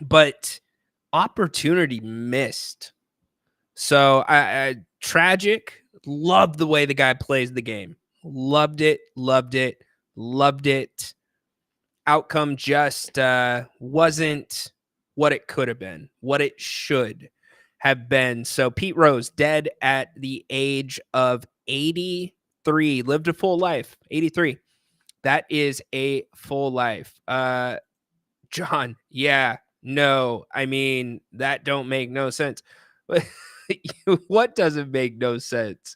But opportunity missed. So I tragic. Loved the way the guy plays the game. Loved it. Outcome just wasn't what it could have been, what it should have been. So Pete Rose, dead at the age of 83, lived a full life. 83. That is a full life. John, yeah, no. I mean, that don't make no sense. What doesn't make no sense?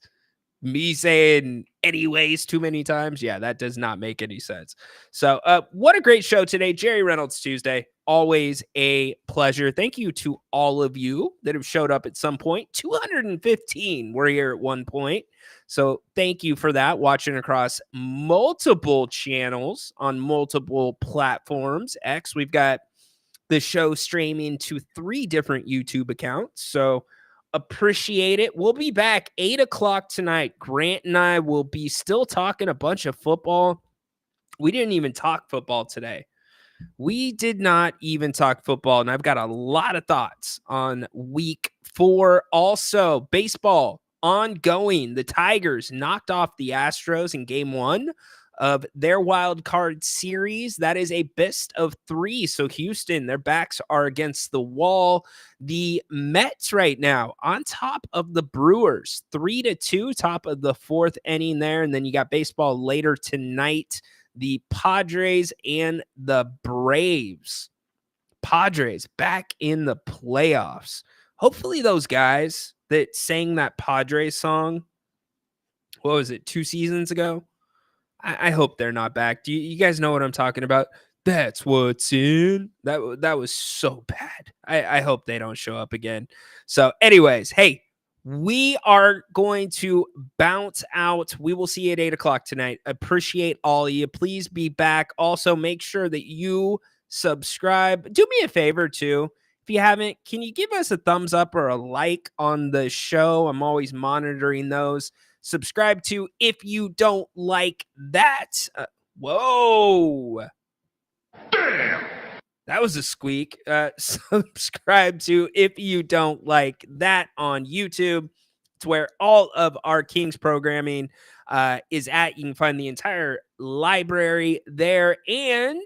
Me saying anyways too many times? Yeah, that does not make any sense. So what a great show today. Jerry Reynolds Tuesday. Always a pleasure. Thank you to all of you that have showed up at some point. 215 were here at one point. So thank you for that. Watching across multiple channels on multiple platforms. We've got the show streaming to 3 different YouTube accounts. So appreciate it. We'll be back 8 o'clock tonight. Grant and I will be still talking a bunch of football. We didn't even talk football today. We did not even talk football, and I've got a lot of thoughts on week 4. Also, baseball ongoing. The Tigers knocked off the Astros in game 1 of their wild card series. That is a best of 3. So Houston, their backs are against the wall. The Mets right now on top of the Brewers, 3-2, top of the 4th inning there. And then you got baseball later tonight. The Padres and the Braves. Padres back in the playoffs. Hopefully those guys that sang that Padres song, what was it, 2 seasons ago? I hope they're not back. Do you guys know what I'm talking about? That's what's in. That was so bad. I hope they don't show up again. So anyways, hey, we are going to bounce out. We will see you at 8 o'clock tonight. Appreciate all of you. Please be back. Also, make sure that you subscribe. Do me a favor, too. If you haven't, can you give us a thumbs up or a like on the show? I'm always monitoring those. Subscribe to If You Don't Like That. Whoa. Damn. That was a squeak. Subscribe to If You Don't Like That on YouTube. It's where all of our Kings programming is at. You can find the entire library there, and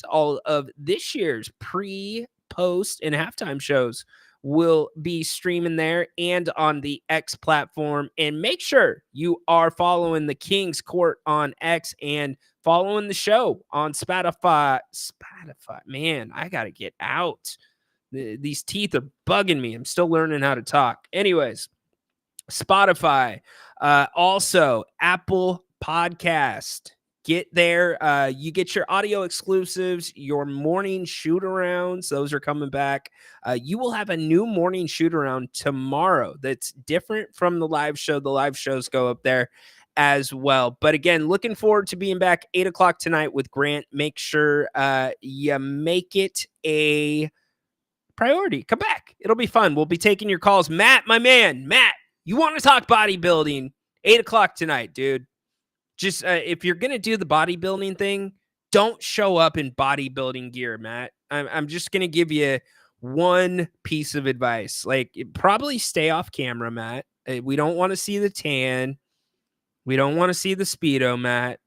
all of this year's pre, post, and halftime shows will be streaming there and on the X platform. And make sure you are following the Kings Court on X and following the show on Spotify. Man, I got to get out. These teeth are bugging me. I'm still learning how to talk. Anyways, Spotify, also Apple Podcast. Get there. You get your audio exclusives, your morning shoot-arounds. Those are coming back. You will have a new morning shoot-around tomorrow that's different from the live show. The live shows go up there as well. But again, looking forward to being back 8 o'clock tonight with Grant. Make sure you make it a priority. Come back. It'll be fun. We'll be taking your calls. Matt, my man, Matt, you want to talk bodybuilding? 8 o'clock tonight, dude. Just if you're going to do the bodybuilding thing, don't show up in bodybuilding gear, Matt. I'm just going to give you one piece of advice. Like, probably stay off camera, Matt. We don't want to see the tan. We don't want to see the Speedo, Matt.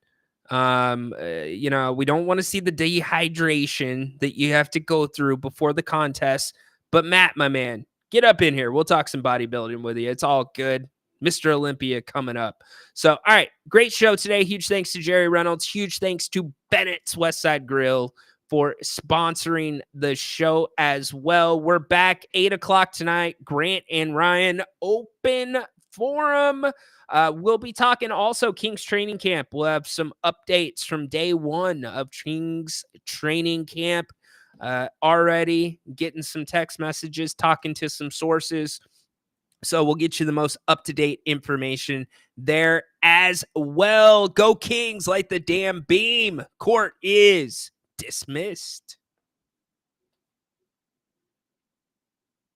We don't want to see the dehydration that you have to go through before the contest. But Matt, my man, get up in here. We'll talk some bodybuilding with you. It's all good. Mr. Olympia coming up. So, all right, great show today. Huge thanks to Jerry Reynolds. Huge thanks to Bennett's Westside Grill for sponsoring the show as well. We're back 8 o'clock tonight. Grant and Ryan open forum. We'll be talking also King's Training Camp. We'll have some updates from day one of King's Training Camp. Already getting some text messages, talking to some sources. So we'll get you the most up-to-date information there as well. Go Kings, light the damn beam. Court is dismissed.